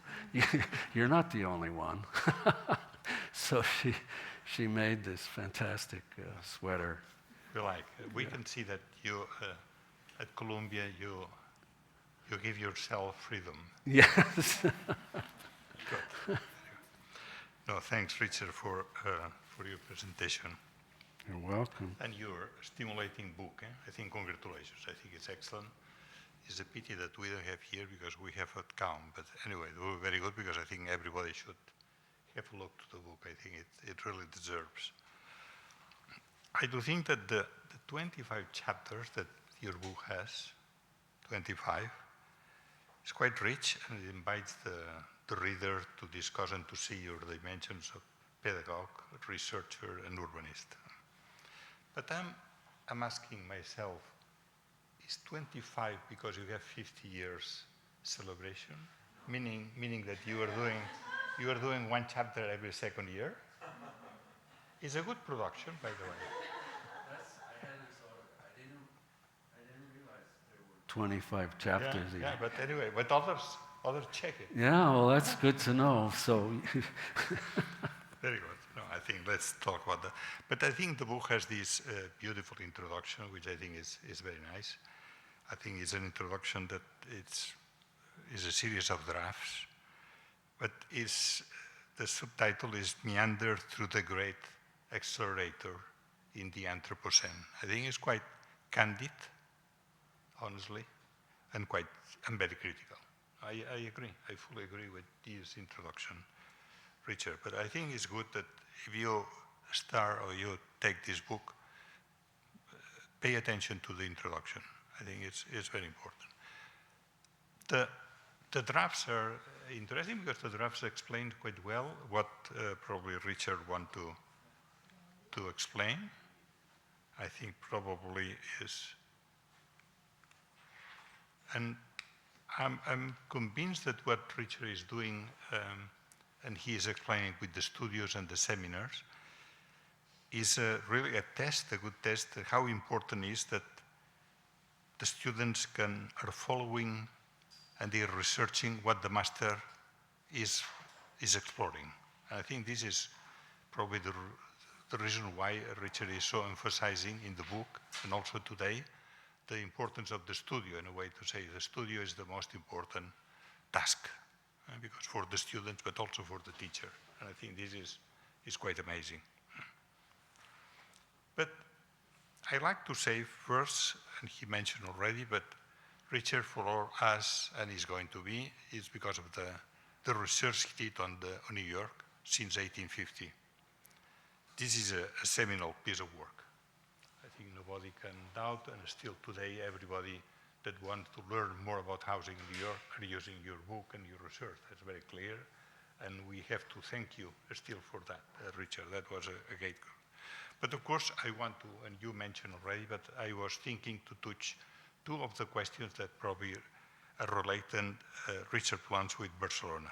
You're not the only one. So she made this fantastic sweater. We can see that you, at Columbia, you give yourself freedom. Yes. Good. No, thanks, Richard, for your presentation. You're welcome. And your stimulating book. I think congratulations. I think it's excellent. It's a pity that we don't have here because we have at COAC. But anyway, they were very good because I think everybody should have a look to the book. I think it really deserves. I do think that the 25 chapters that your book has, 25, is quite rich, and it invites the reader to discuss and to see your dimensions of pedagogue, researcher, and urbanist. But I'm asking myself, is 25 because you have 50 years celebration? Meaning that you are doing one chapter every second year? It's a good production, by the way. I hadn't thought of it. I didn't realize there were 25 chapters. Yeah, but anyway, but others check it. Yeah, well, that's good to know. So, Very good. No, I think let's talk about that. But I think the book has this beautiful introduction, which I think is very nice. I think it's an introduction that is a series of drafts, but the subtitle is Meander Through the Great Accelerator in the Anthropocene. I think it's quite candid, honestly, and very critical. I agree. I fully agree with this introduction, Richard. But I think it's good that if you start or you take this book, pay attention to the introduction. I think it's very important. The drafts are interesting because the drafts explain quite well what probably Richard want to explain. I think probably is, and I'm convinced that what Richard is doing, and he is explaining with the studios and the seminars, is really a good test, how important is that the students are following and they are researching what the master is exploring. And I think this is probably the reason why Richard is so emphasizing in the book and also today the importance of the studio, in a way to say the studio is the most important task, because for the students but also for the teacher. And I think this is quite amazing. But I like to say first, and he mentioned already, but Richard for us, and is going to be, is because of the research he did on New York since 1850. This is a seminal piece of work. I think nobody can doubt, and still today everybody that wants to learn more about housing in New York are using your book and your research. That's very clear, and we have to thank you still for that, Richard. That was a great. But of course, I want to, and you mentioned already, but I was thinking to touch two of the questions that probably are related, Richard Plunz with Barcelona.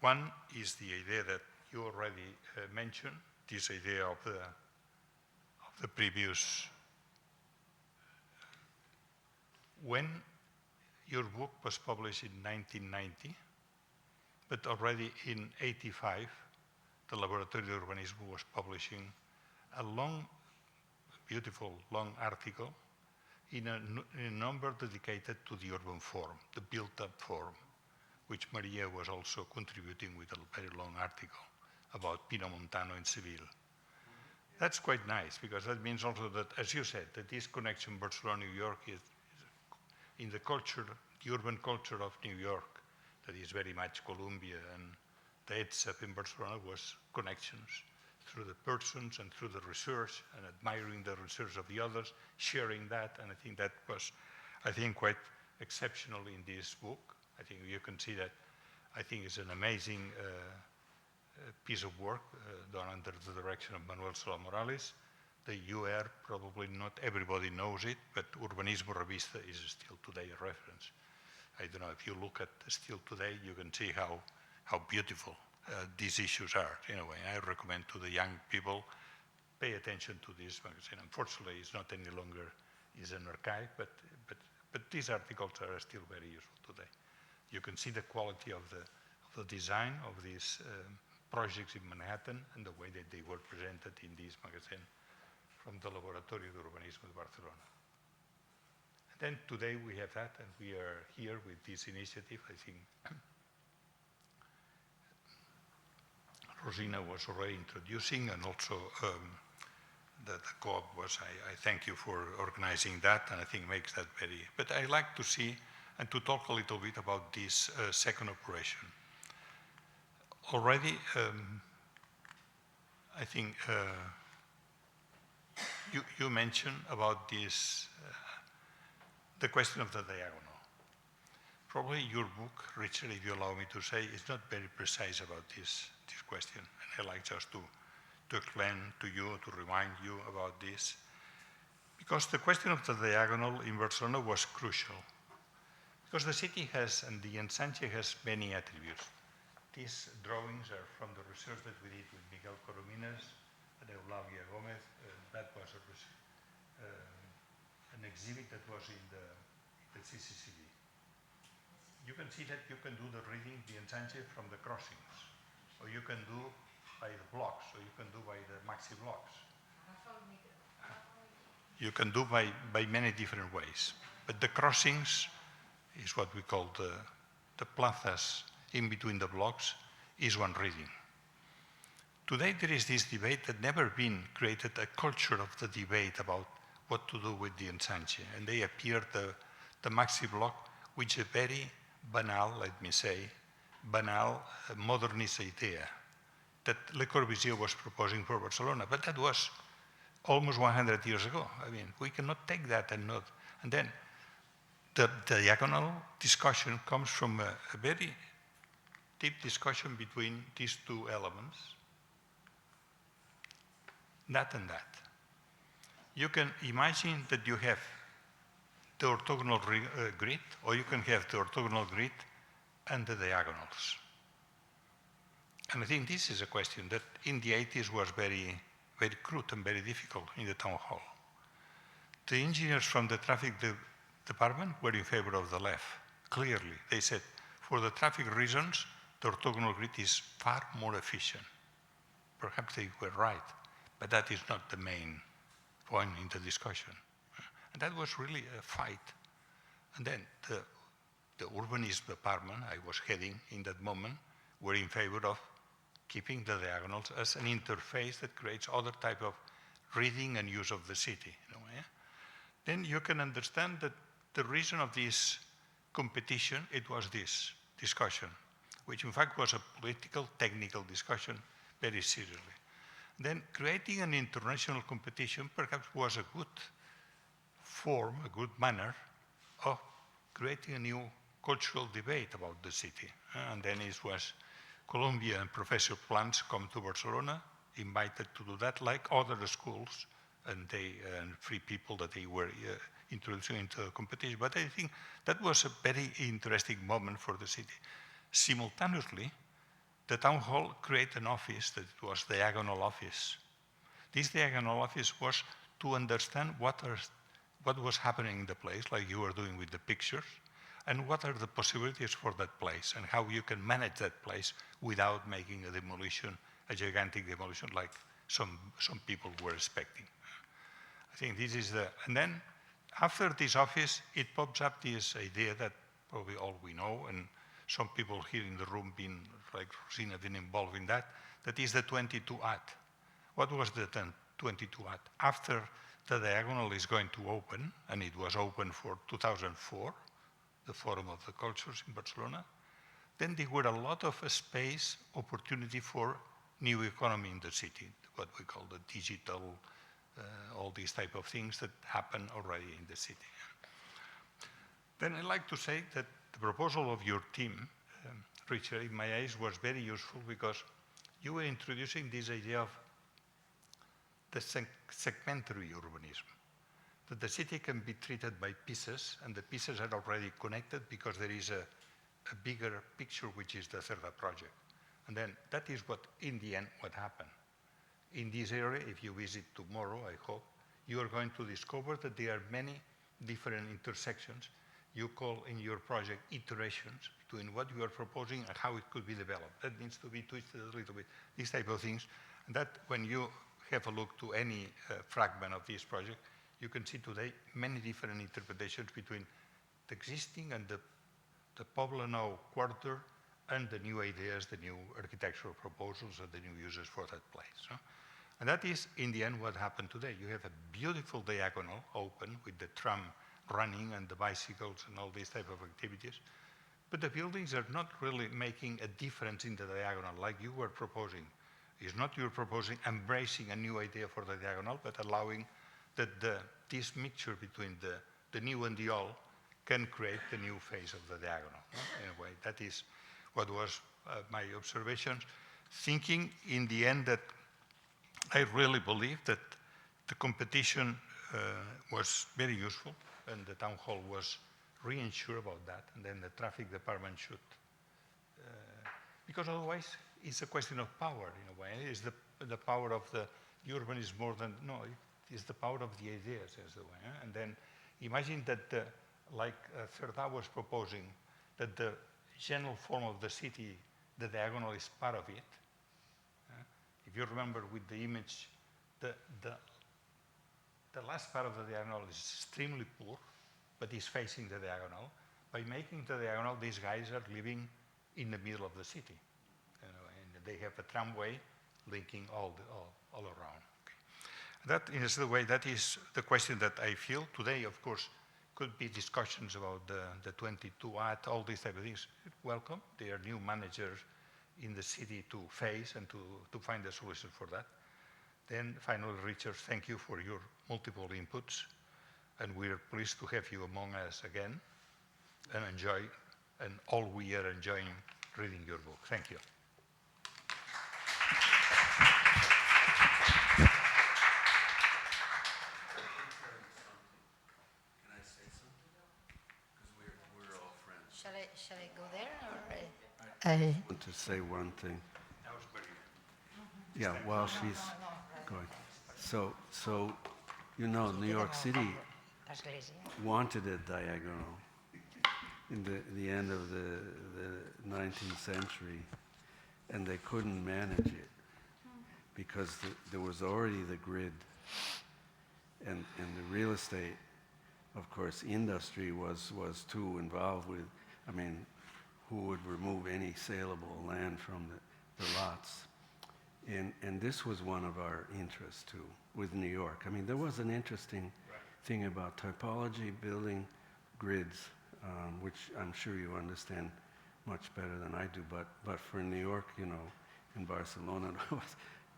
One is the idea that you already mentioned, this idea of the previous. When your book was published in 1990, but already in 85, the Laboratory of Urbanism was publishing a beautiful long article in a number dedicated to the urban form, the built-up form, which Maria was also contributing with a very long article about Pinomontano in Seville. That's quite nice, because that means also that, as you said, that this connection Barcelona-New York is in the culture, the urban culture of New York, that is very much Columbia, and the heads up in Barcelona was connections through the persons and through the research, and admiring the research of the others, sharing that, and I think that was, quite exceptional in this book. I think you can see that. I think it's an amazing piece of work done under the direction of Manuel Solá Morales. The UR, probably not everybody knows it, but Urbanismo Revista is still today a reference. I don't know, if you look at still today, you can see how beautiful these issues are. In a way, I recommend to the young people, pay attention to this magazine. Unfortunately, it's not any longer is an archive, but these articles are still very useful today. You can see the quality of the design of these projects in Manhattan and the way that they were presented in this magazine from the Laboratorio de Urbanismo de Barcelona. And then today we have that, and we are here with this initiative. I think Rosina was already introducing, and also the COAC was, I thank you for organizing that, and I think makes that very, but I like to see and to talk a little bit about this second operation. Already, I think you mentioned about this, the question of the diagonal. Probably your book, Richard, if you allow me to say, is not very precise about this question. And I like just to explain to you, to remind you about this. Because the question of the diagonal in Barcelona was crucial. Because the city has, and the ensanche has many attributes. These drawings are from the research that we did with Miguel Corominas and Eulalia Gomez. That was an exhibit that was in the CCCB. You can see that you can do the reading, the ensanche from the crossings, or you can do by the blocks, or you can do by the maxi blocks. You can do by many different ways. But the crossings is what we call the plazas in between the blocks is one reading. Today there is this debate that never been created a culture of the debate about what to do with the ensanche. And they appeared the maxi block, which is a very banal, let me say, banal modernist idea that Le Corbusier was proposing for Barcelona. But that was almost 100 years ago. I mean, we cannot take that and not. And then the diagonal discussion comes from a very deep discussion between these two elements, that and that. You can imagine that you have the orthogonal grid, or you can have the orthogonal grid and the diagonals. And I think this is a question that in the 80s was very, very crude and very difficult in the town hall. The engineers from the traffic department were in favor of the left, clearly. They said, for the traffic reasons, the orthogonal grid is far more efficient. Perhaps they were right, but that is not the main point in the discussion. And that was really a fight. And then the urbanism department I was heading in that moment were in favor of keeping the diagonals as an interface that creates other type of reading and use of the city. Then you can understand that the reason of this competition, it was this discussion, which in fact was a political, technical discussion very seriously. Then creating an international competition perhaps was a good form, a good manner of creating a new cultural debate about the city. And then it was Colombia and Professor Plunz come to Barcelona, invited to do that, like other schools, and free people that they were introducing into the competition. But I think that was a very interesting moment for the city. Simultaneously, the town hall created an office that was diagonal office. This diagonal office was to understand what was happening in the place, like you were doing with the pictures, and what are the possibilities for that place, and how you can manage that place without making a demolition, a gigantic demolition, like some people were expecting. I think this is and then after this office, it pops up this idea that probably all we know, and some people here in the room been, like Rosina, been involved in that is the 22 at. What was the 22 at? After the diagonal is going to open, and it was open for 2004, the Forum of the Cultures in Barcelona, then there were a lot of space, opportunity for new economy in the city, what we call the digital, all these type of things that happen already in the city. Then I'd like to say that the proposal of your team, Richard, in my eyes, was very useful because you were introducing this idea of the segmentary urbanism, that the city can be treated by pieces, and the pieces are already connected because there is a bigger picture, which is the Cerda project. And then that is what, in the end, what happened. In this area, if you visit tomorrow, I hope, you are going to discover that there are many different intersections. You call in your project iterations between what you are proposing and how it could be developed. That needs to be twisted a little bit, these type of things. And that when you have a look to any fragment of this project, you can see today many different interpretations between the existing and the Poblano quarter and the new ideas, the new architectural proposals, and the new uses for that place. And that is, in the end, what happened today. You have a beautiful diagonal open with the tram running and the bicycles and all these type of activities. But the buildings are not really making a difference in the diagonal like you were proposing. It's not you're proposing embracing a new idea for the diagonal, but allowing that this mixture between the new and the old can create the new phase of the diagonal. In a way, that is what was my observations. thinking in the end that I really believe that the competition was very useful, and the town hall was reassured about that, and then the traffic department should, because otherwise it's a question of power in a way. It's the power of the urbanism more than, no, it is the power of the ideas as the way. And then imagine that, like Cerdà was proposing, that the general form of the city, the diagonal is part of it. If you remember with the image, the last part of the diagonal is extremely poor, but is facing the diagonal. By making the diagonal, these guys are living in the middle of the city. And they have a tramway linking all around. Okay. That is the way, that is the question that I feel. Today, of course, could be discussions about the 22 Act, all these type of things. Welcome. They are new managers in the city to face and to find a solution for that. Then finally, Richard, thank you for your multiple inputs. And we are pleased to have you among us again and enjoy, and all we are enjoying reading your book. Thank you. Can I say something? Because we're all friends. Shall I go there? Or I want to say one thing. Yeah, while she's going. So, you know, New York City wanted a diagonal in the end of the 19th century, and they couldn't manage it because there was already the grid, and the real estate, of course, industry was too involved with, I mean, who would remove any saleable land from the lots. And this was one of our interests too, with New York. I mean, there was an interesting thing about typology, building grids, which I'm sure you understand much better than I do. But for New York, you know, in Barcelona,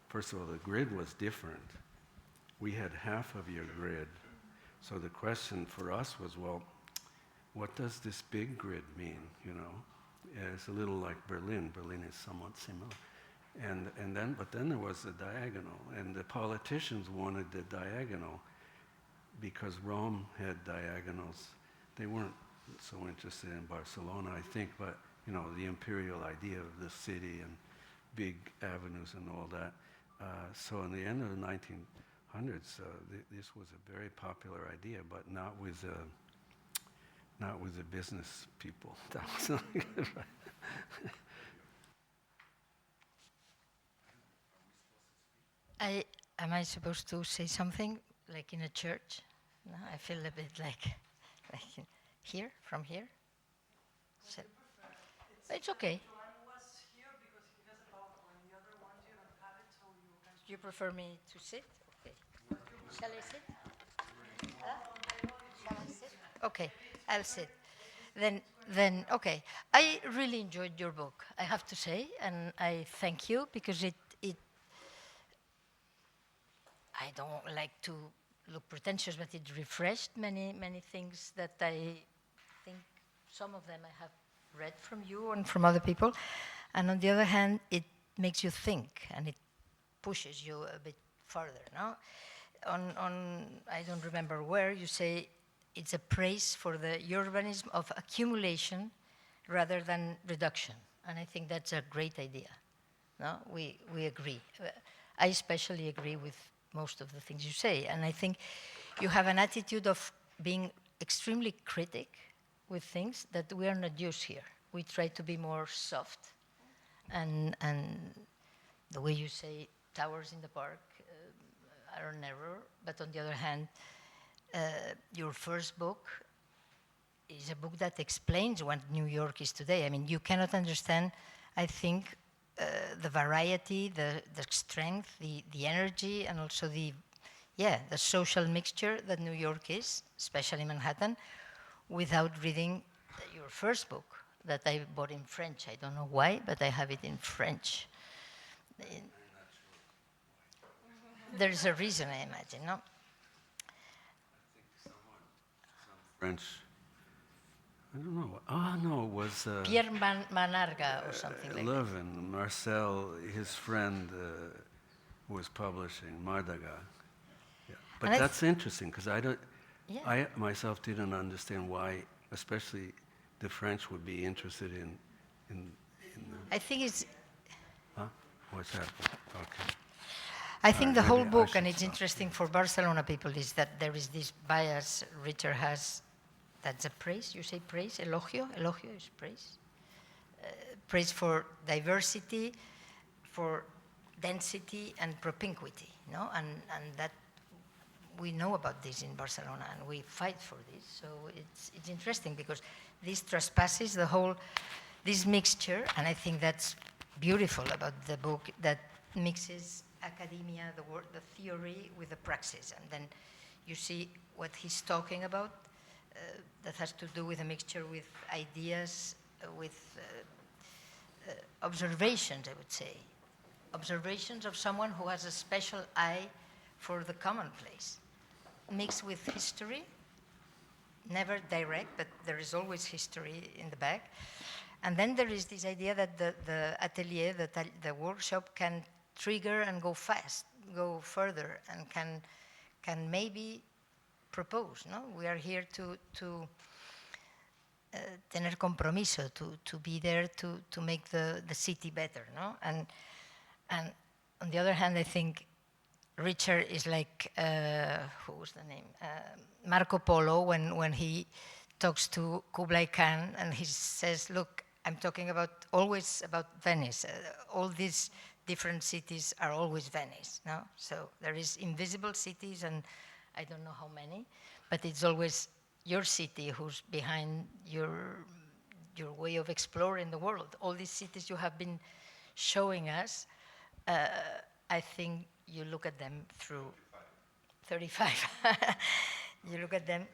first of all, the grid was different. We had half of your grid. So the question for us was, well, what does this big grid mean, you know? It's a little like Berlin. Berlin is somewhat similar. But then there was the diagonal, and the politicians wanted the diagonal because Rome had diagonals. They weren't so interested in Barcelona, I think, but you know, the imperial idea of the city and big avenues and all that. So in the end of the 1900s, this was a very popular idea, but not with the business people. That was not good. Am I supposed to say something like in a church? No, I feel a bit like here, from here. So, it's okay. You prefer me to sit? Okay. Shall I sit? Shall I sit? Okay, I'll sit. Then, okay. I really enjoyed your book, I have to say, and I thank you because it I don't like to look pretentious, but it refreshed many things that I think some of them I have read from you and from other people. And on the other hand, it makes you think and it pushes you a bit further, no? I don't remember where, you say it's a praise for the urbanism of accumulation rather than reduction. And I think that's a great idea, no? We agree. I especially agree with most of the things you say. And I think you have an attitude of being extremely critic with things that we are not used here. We try to be more soft. And the way you say towers in the park are an error. But on the other hand, your first book is a book that explains what New York is today. I mean, you cannot understand, I think, the variety, the strength, the energy, and also the social mixture that New York is, especially Manhattan, without reading your first book that I bought in French. I don't know why, but I have it in French. There's a reason, I imagine, no? I think some French don't know. Oh, no, it was Pierre Manarga or something like that. Leuven, Marcel, his friend who was publishing, Mardaga. Yeah. But And that's interesting, because Yeah. I myself didn't understand why, especially the French would be interested in I think it's. huh? What's that? Okay. I think the whole maybe I book, should and it's stop. interesting for Barcelona people, is that there is this bias Richard has. That's a praise. You say praise, elogio. Elogio is praise. Praise for diversity, for density and propinquity. No, and that we know about this in Barcelona, and we fight for this. So it's interesting because this trespasses the whole, this mixture, and I think that's beautiful about the book, that mixes academia, the theory, with the praxis, and then you see what he's talking about. That has to do with a mixture with ideas, with observations, I would say. Observations of someone who has a special eye for the commonplace, mixed with history, never direct, but there is always history in the back. And then there is this idea that the atelier, the workshop, can trigger and go fast, go further, and can maybe propose. No, we are here to tener compromiso, to be there to make the city better. No, and on the other hand, I think Richard is like who was the name? Marco Polo when he talks to Kublai Khan and he says, "Look, I'm talking always about Venice. All these different cities are always Venice." No, so there is invisible cities, and I don't know how many, but it's always your city who's behind your way of exploring the world. All these cities you have been showing us, I think you look at them through 35. You look at them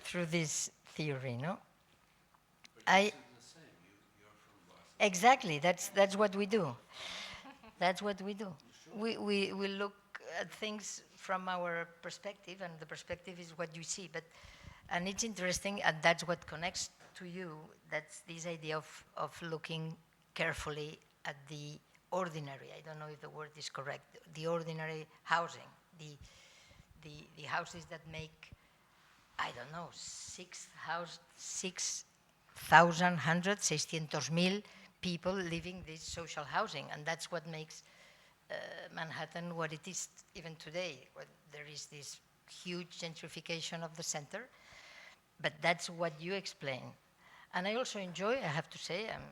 through this theory, no? Exactly. That's what we do. That's what we do. We look at things from our perspective, and the perspective is what you see. And it's interesting, and that's what connects to you. That's this idea of looking carefully at the ordinary. I don't know if the word is correct. The ordinary housing, the houses that make, I don't know, 6,000 people living this social housing, and that's what makes Manhattan what it is even today. There is this huge gentrification of the center, but that's what you explain. And I also enjoy, I have to say, I'm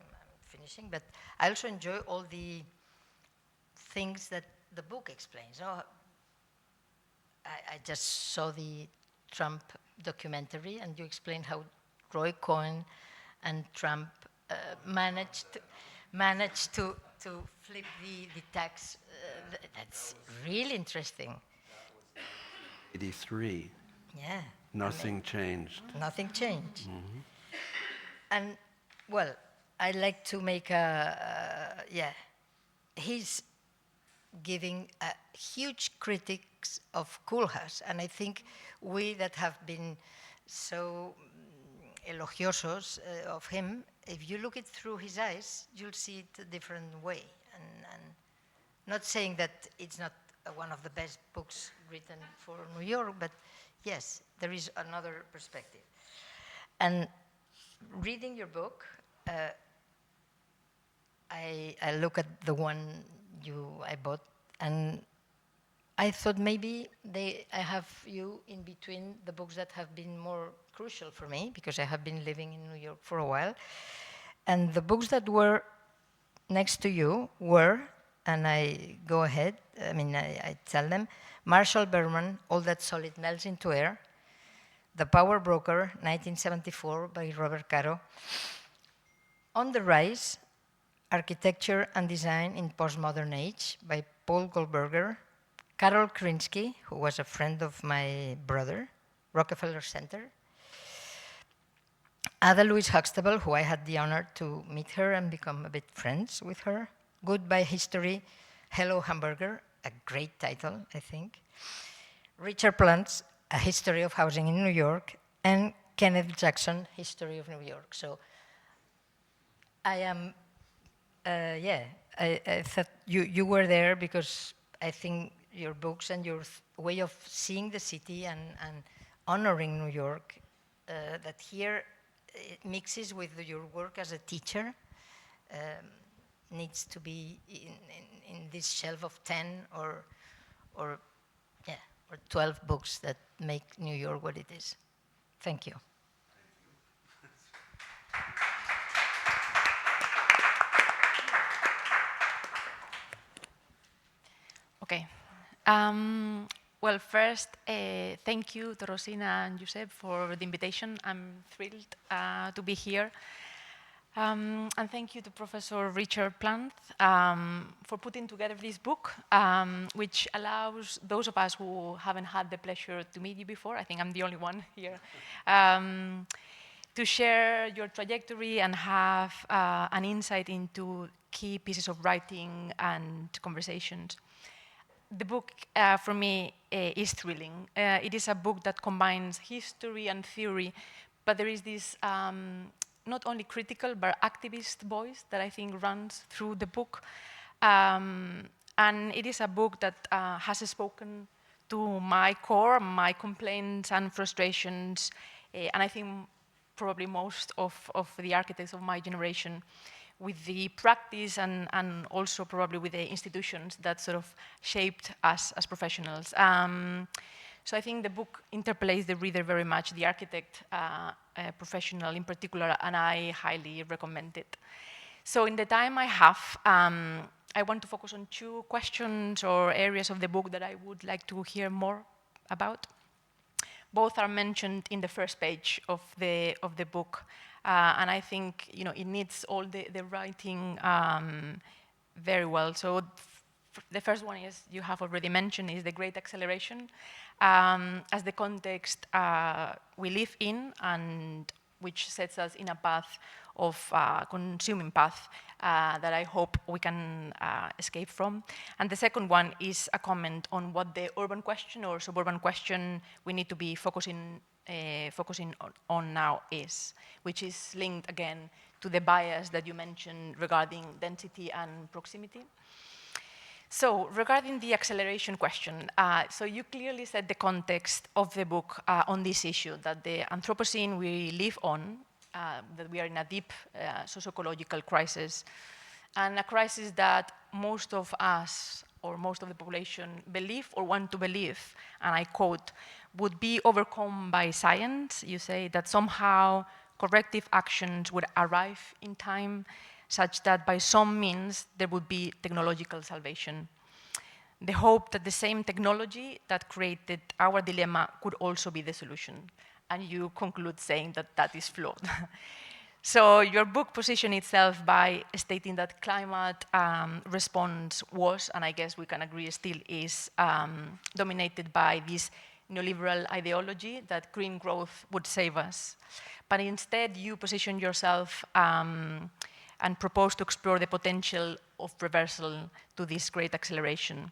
finishing, but I also enjoy all the things that the book explains. Oh, I just saw the Trump documentary, and you explained how Roy Cohn and Trump managed to flip the tax. That's really interesting. 83. Yeah. Nothing changed. Nothing changed. Mm-hmm. And, well, I'd like to make he's giving a huge critics of Koolhaas, and I think we that have been so elogiosos of him, if you look it through his eyes, you'll see it a different way. And not saying that it's not one of the best books written for New York, but yes, there is another perspective. And reading your book, I look at the one I bought, and I thought maybe I have you in between the books that have been more crucial for me, because I have been living in New York for a while. And the books that were next to you were, and I go ahead, I tell them, Marshall Berman, All That Solid Melts into Air, The Power Broker, 1974, by Robert Caro, On the Rise, Architecture and Design in Postmodern Age, by Paul Goldberger, Carol Krinsky, who was a friend of my brother, Rockefeller Center, Ada Louise Huxtable, who I had the honor to meet her and become a bit friends with her, Goodbye History, Hello Hamburger, a great title, I think, Richard Plunz, A History of Housing in New York, and Kenneth Jackson, History of New York. So I am, I thought you were there because I think your books and your way of seeing the city and honoring New York, that here it mixes with your work as a teacher, needs to be in this shelf of 10 or 12 books that make New York what it is. Thank you. Okay. Well, first, thank you to Rosina and Josep for the invitation. I'm thrilled to be here. And thank you to Professor Richard Plunz for putting together this book, which allows those of us who haven't had the pleasure to meet you before, I think I'm the only one here, to share your trajectory and have an insight into key pieces of writing and conversations. The book, for me, is thrilling. It is a book that combines history and theory, but there is this not only critical, but activist voice that I think runs through the book. And it is a book that has spoken to my core, my complaints and frustrations, and I think probably most of the architects of my generation, with the practice and also probably with the institutions that sort of shaped us as professionals. So I think the book interpelates the reader very much, the architect professional in particular, and I highly recommend it. So in the time I have, I want to focus on two questions or areas of the book that I would like to hear more about. Both are mentioned in the first page of the book, and I think it needs all the writing very well. So the first one is, you have already mentioned, is the Great Acceleration as the context we live in, and which sets us in a path of consuming path that I hope we can escape from. And the second one is a comment on what the urban question or suburban question we need to be focusing on now is, which is linked again to the bias that you mentioned regarding density and proximity. So regarding the acceleration question, so you clearly set the context of the book on this issue, that the Anthropocene we live on, that we are in a deep socio-ecological crisis, and a crisis that most of us, or most of the population, believe or want to believe, and I quote, would be overcome by science. You say that somehow corrective actions would arrive in time, such that by some means there would be technological salvation. The hope that the same technology that created our dilemma could also be the solution. And you conclude saying that that is flawed. So your book positions itself by stating that climate response was, and I guess we can agree still is, dominated by this neoliberal ideology that green growth would save us. But instead you position yourself and propose to explore the potential of reversal to this great acceleration.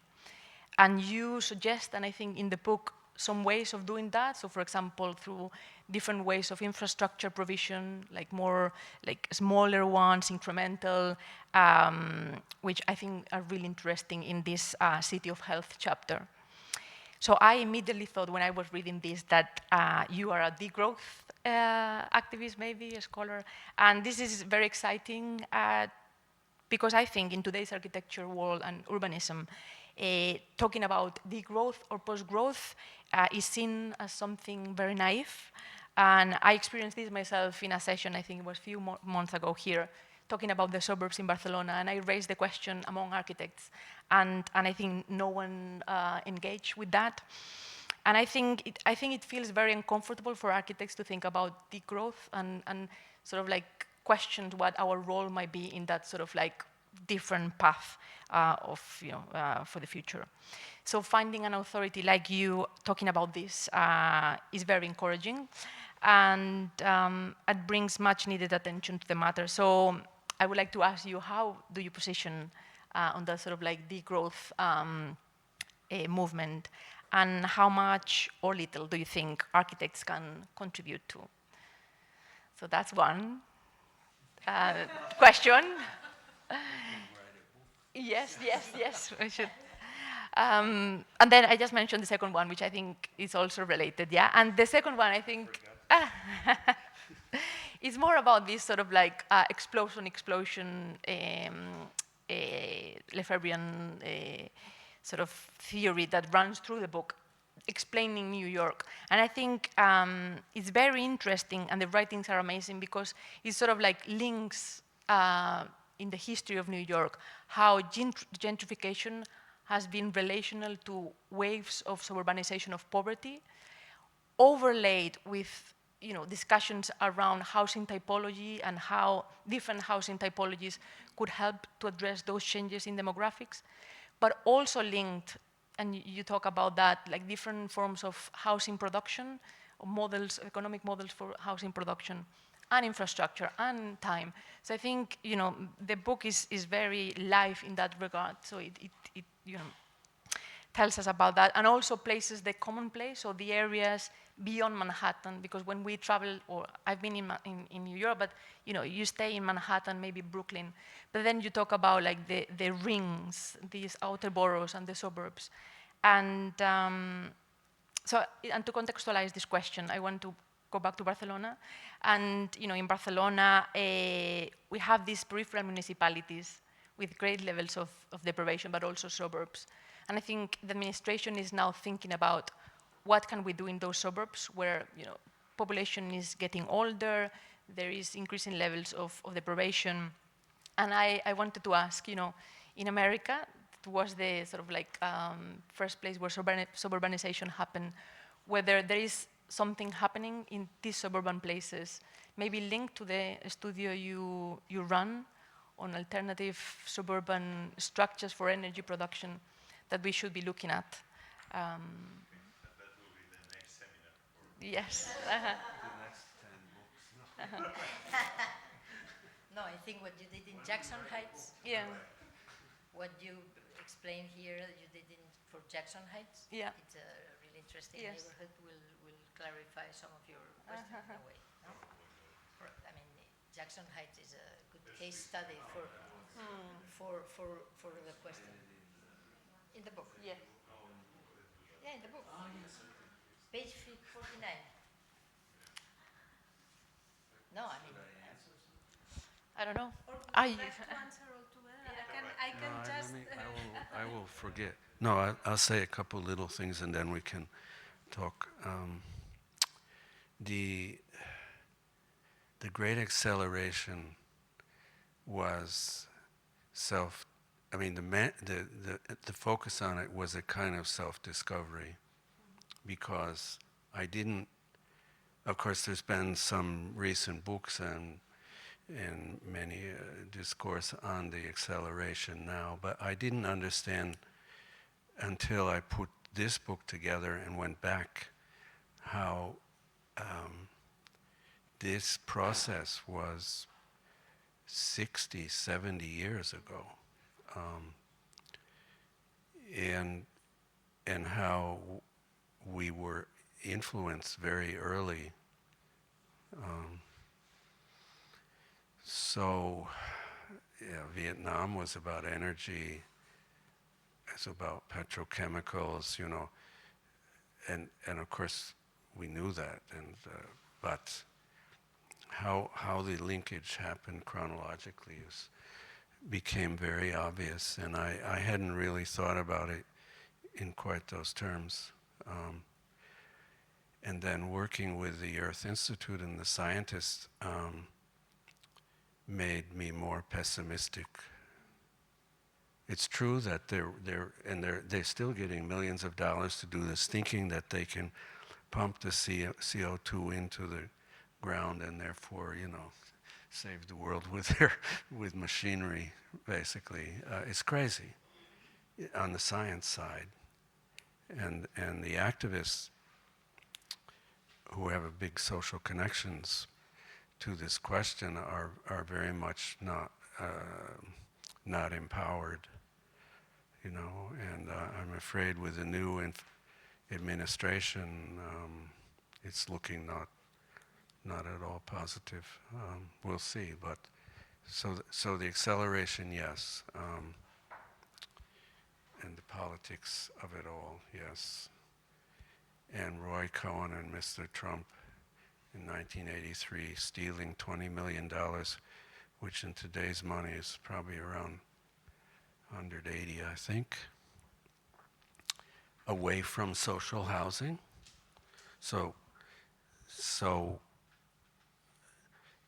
And you suggest, and I think in the book, some ways of doing that. So for example, through different ways of infrastructure provision, like more like smaller ones, incremental, which I think are really interesting in this City of Health chapter. So I immediately thought when I was reading this that you are a degrowth activist, maybe a scholar, and this is very exciting because I think in today's architecture world and urbanism, talking about degrowth or post-growth is seen as something very naive. And I experienced this myself in a session, I think it was a few months ago here, talking about the suburbs in Barcelona, and I raised the question among architects, and I think no one engaged with that. And I think it feels very uncomfortable for architects to think about degrowth and sort of like question what our role might be in that sort of like different path for the future. So finding an authority like you talking about this is very encouraging, and it brings much needed attention to the matter. So I would like to ask you, how do you position on that sort of like degrowth movement, and how much or little do you think architects can contribute to So that's one question. Yes, we should. And then I just mentioned the second one, which I think is also related, yeah? And the second one, I think, is more about this sort of like explosion, Lefebvrean sort of theory that runs through the book, explaining New York. And I think it's very interesting, and the writings are amazing because it sort of like links in the history of New York how gentrification has been relational to waves of suburbanization of poverty, overlaid with discussions around housing typology and how different housing typologies could help to address those changes in demographics, but also linked, and you talk about that, like different forms of housing production, models, economic models for housing production, and infrastructure, and time. So I think, the book is very live in that regard. So it tells us about that, and also places the commonplace, so the areas beyond Manhattan, because when we travel, or I've been in New York, but you stay in Manhattan, maybe Brooklyn, but then you talk about like the rings, these outer boroughs and the suburbs. And so, and to contextualize this question, I want to go back to Barcelona. And in Barcelona, we have these peripheral municipalities with great levels of deprivation, but also suburbs. And I think the administration is now thinking about what can we do in those suburbs where population is getting older, there is increasing levels of deprivation. And I wanted to ask, in America, it was the sort of like first place where suburbanization happened, whether there is something happening in these suburban places, maybe linked to the studio you run on alternative suburban structures for energy production that we should be looking at. That will be the next seminar. Yes. The next 10 books. No, I think what you did in Jackson Heights, Yeah. what you explained here, you did for Jackson Heights. Yeah. It's a really interesting Yes. neighborhood. Will clarify some of your questions in a way. No? I mean, Jackson Heights is a good case study for the question. In the book. Yeah. Yeah, in the book. Page 49. No, I mean. I don't know. Or would you like to answer altogether? I can No, just. I will forget. No, I'll say a couple little things and then we can talk. The great acceleration was the focus on it was a kind of self-discovery, because of course there's been some recent books and many discourse on the acceleration now, but I didn't understand until I put this book together and went back how this process was 60, 70 years ago. And how we were influenced very early. So, yeah, Vietnam was about energy, it's about petrochemicals, and of course we knew that, but how the linkage happened chronologically became very obvious, and I hadn't really thought about it in quite those terms. And then working with the Earth Institute and the scientists made me more pessimistic. It's true that they're still getting millions of dollars to do this, thinking that they can pump the CO2 into the ground and therefore, save the world with machinery, basically. It's crazy on the science side. And the activists who have a big social connections to this question are very much not empowered, and I'm afraid with the new administration, it's looking not at all positive. We'll see, but so the acceleration, yes, and the politics of it all, yes. And Roy Cohn and Mr. Trump in 1983 stealing $20 million, which in today's money is probably around 180, I think, away from social housing. So,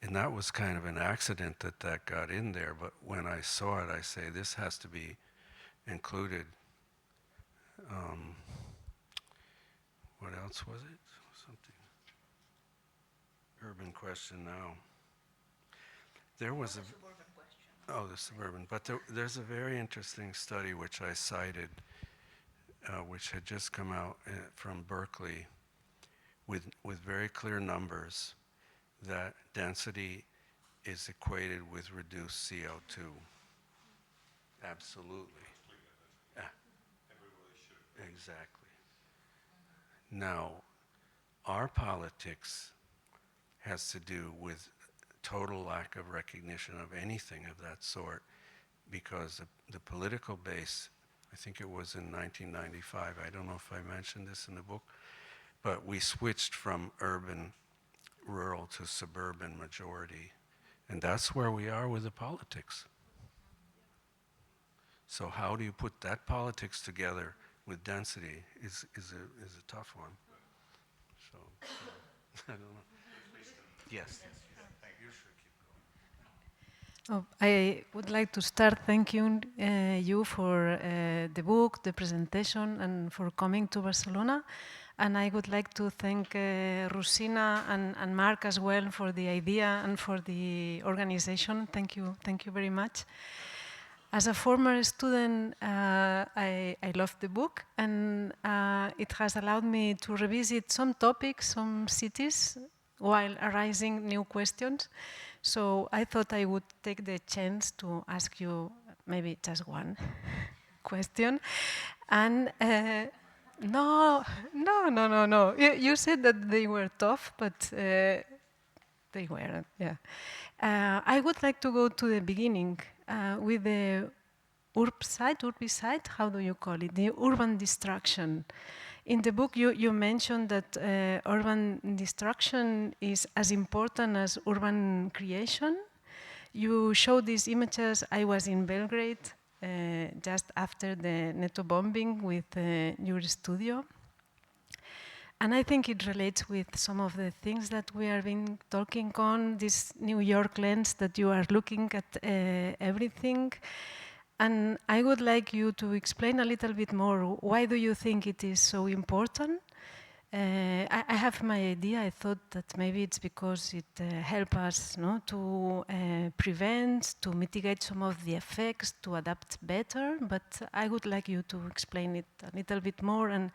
and that was kind of an accident that got in there, but when I saw it, I say, this has to be included. What else was it? Something. Urban question now. There was a suburban question. Oh, the suburban. But there's a very interesting study which I cited, which had just come out from Berkeley, with very clear numbers, that density is equated with reduced CO2. Absolutely. Exactly. Now, our politics has to do with total lack of recognition of anything of that sort, because the political base, I think it was in 1995, I don't know if I mentioned this in the book, but we switched from urban, rural to suburban majority, and that's where we are with the politics. So how do you put that politics together with density is a tough one. So, I don't know. Yes. You should keep going. Oh, I would like to start thanking you for the book, the presentation, and for coming to Barcelona. And I would like to thank Rosina and Marc as well for the idea and for the organization. Thank you very much. As a former student, I loved the book, and it has allowed me to revisit some topics, some cities, while arising new questions. So I thought I would take the chance to ask you maybe just one question. And no. You said that they were tough, but they weren't, yeah. I would like to go to the beginning with the urbicide, how do you call it? The urban destruction. In the book, you mentioned that urban destruction is as important as urban creation. You showed these images. I was in Belgrade just after the NATO bombing with your studio. And I think it relates with some of the things that we have been talking on, this New York lens that you are looking at everything. And I would like you to explain a little bit more, why do you think it is so important? I have my idea. I thought that maybe it's because it helps us to prevent, to mitigate some of the effects, to adapt better. But I would like you to explain it a little bit more. And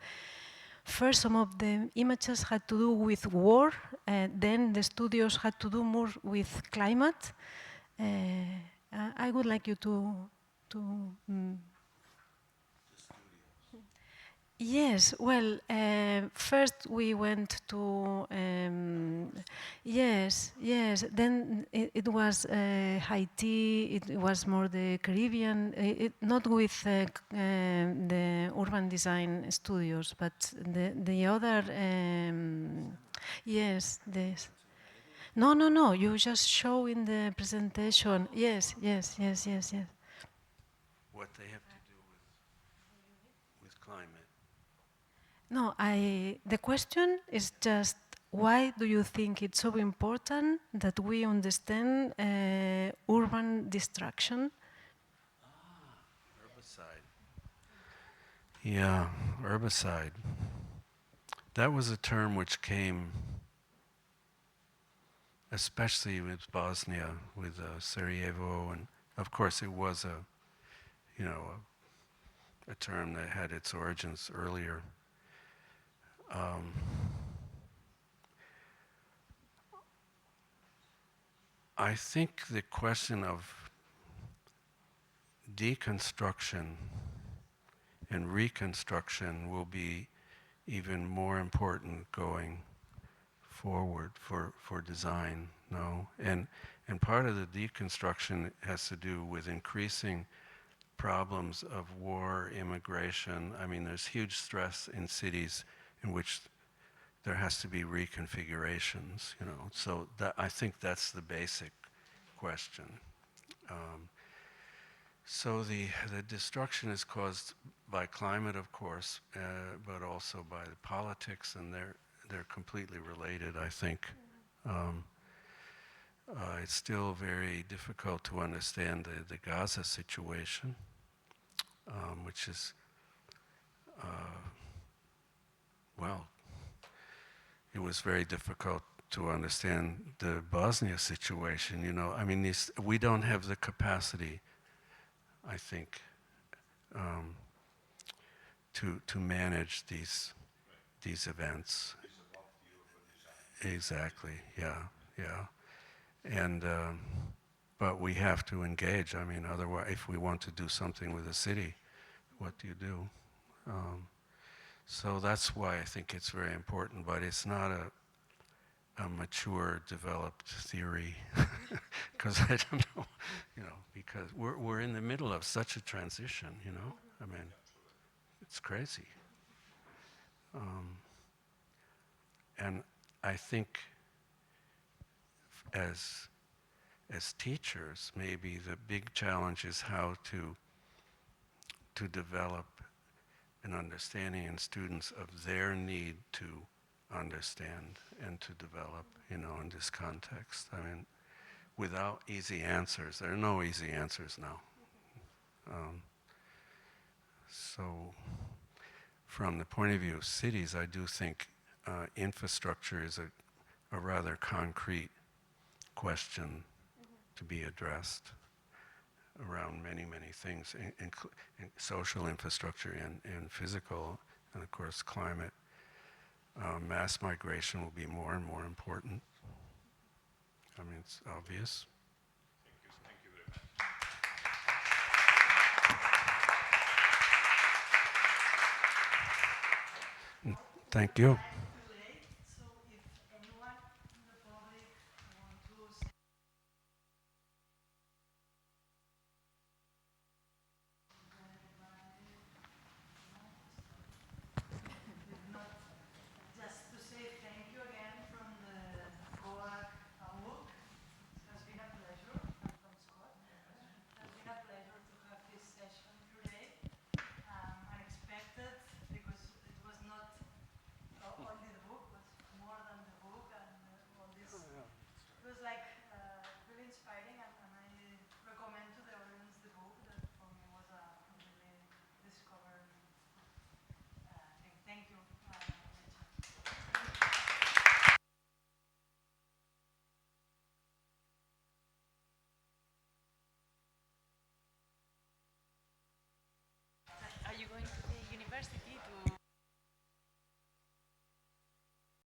first, some of the images had to do with war. Then the studios had to do more with climate. I would like you to Yes, well, first we went to, yes, then it was Haiti, it was more the Caribbean, not with the urban design studios, but the other, yes, this. No, you just show in the presentation, yes. What they have to do with climate. No, the question is just, why do you think it's so important that we understand urban destruction? Herbicide. Yeah, herbicide. That was a term which came, especially with Bosnia, with Sarajevo, and of course it was a term that had its origins earlier. I think the question of deconstruction and reconstruction will be even more important going forward for design, no? And part of the deconstruction has to do with increasing problems of war, immigration. I mean, there's huge stress in cities in which there has to be reconfigurations, you know. So I think that's the basic question. So the destruction is caused by climate, of course, but also by the politics, and they're completely related, I think. It's still very difficult to understand the Gaza situation, which is, well, it was very difficult to understand the Bosnia situation, you know. I mean, we don't have the capacity, I think, to manage these events. Exactly, yeah. And, but we have to engage. I mean, otherwise, if we want to do something with the city, what do you do? So that's why I think it's very important, but it's not a mature, developed theory, because I don't know, you know, because we're in the middle of such a transition, you know. I mean, it's crazy. And I think as teachers, maybe the big challenge is how to develop an understanding in students of their need to understand and to develop, you know, in this context. I mean, without easy answers. There are no easy answers now. So from the point of view of cities, I do think infrastructure is a rather concrete question to be addressed around many, many things, in social infrastructure and physical, and of course climate. Mass migration will be more and more important. I mean, it's obvious. Thank you very much. Thank you.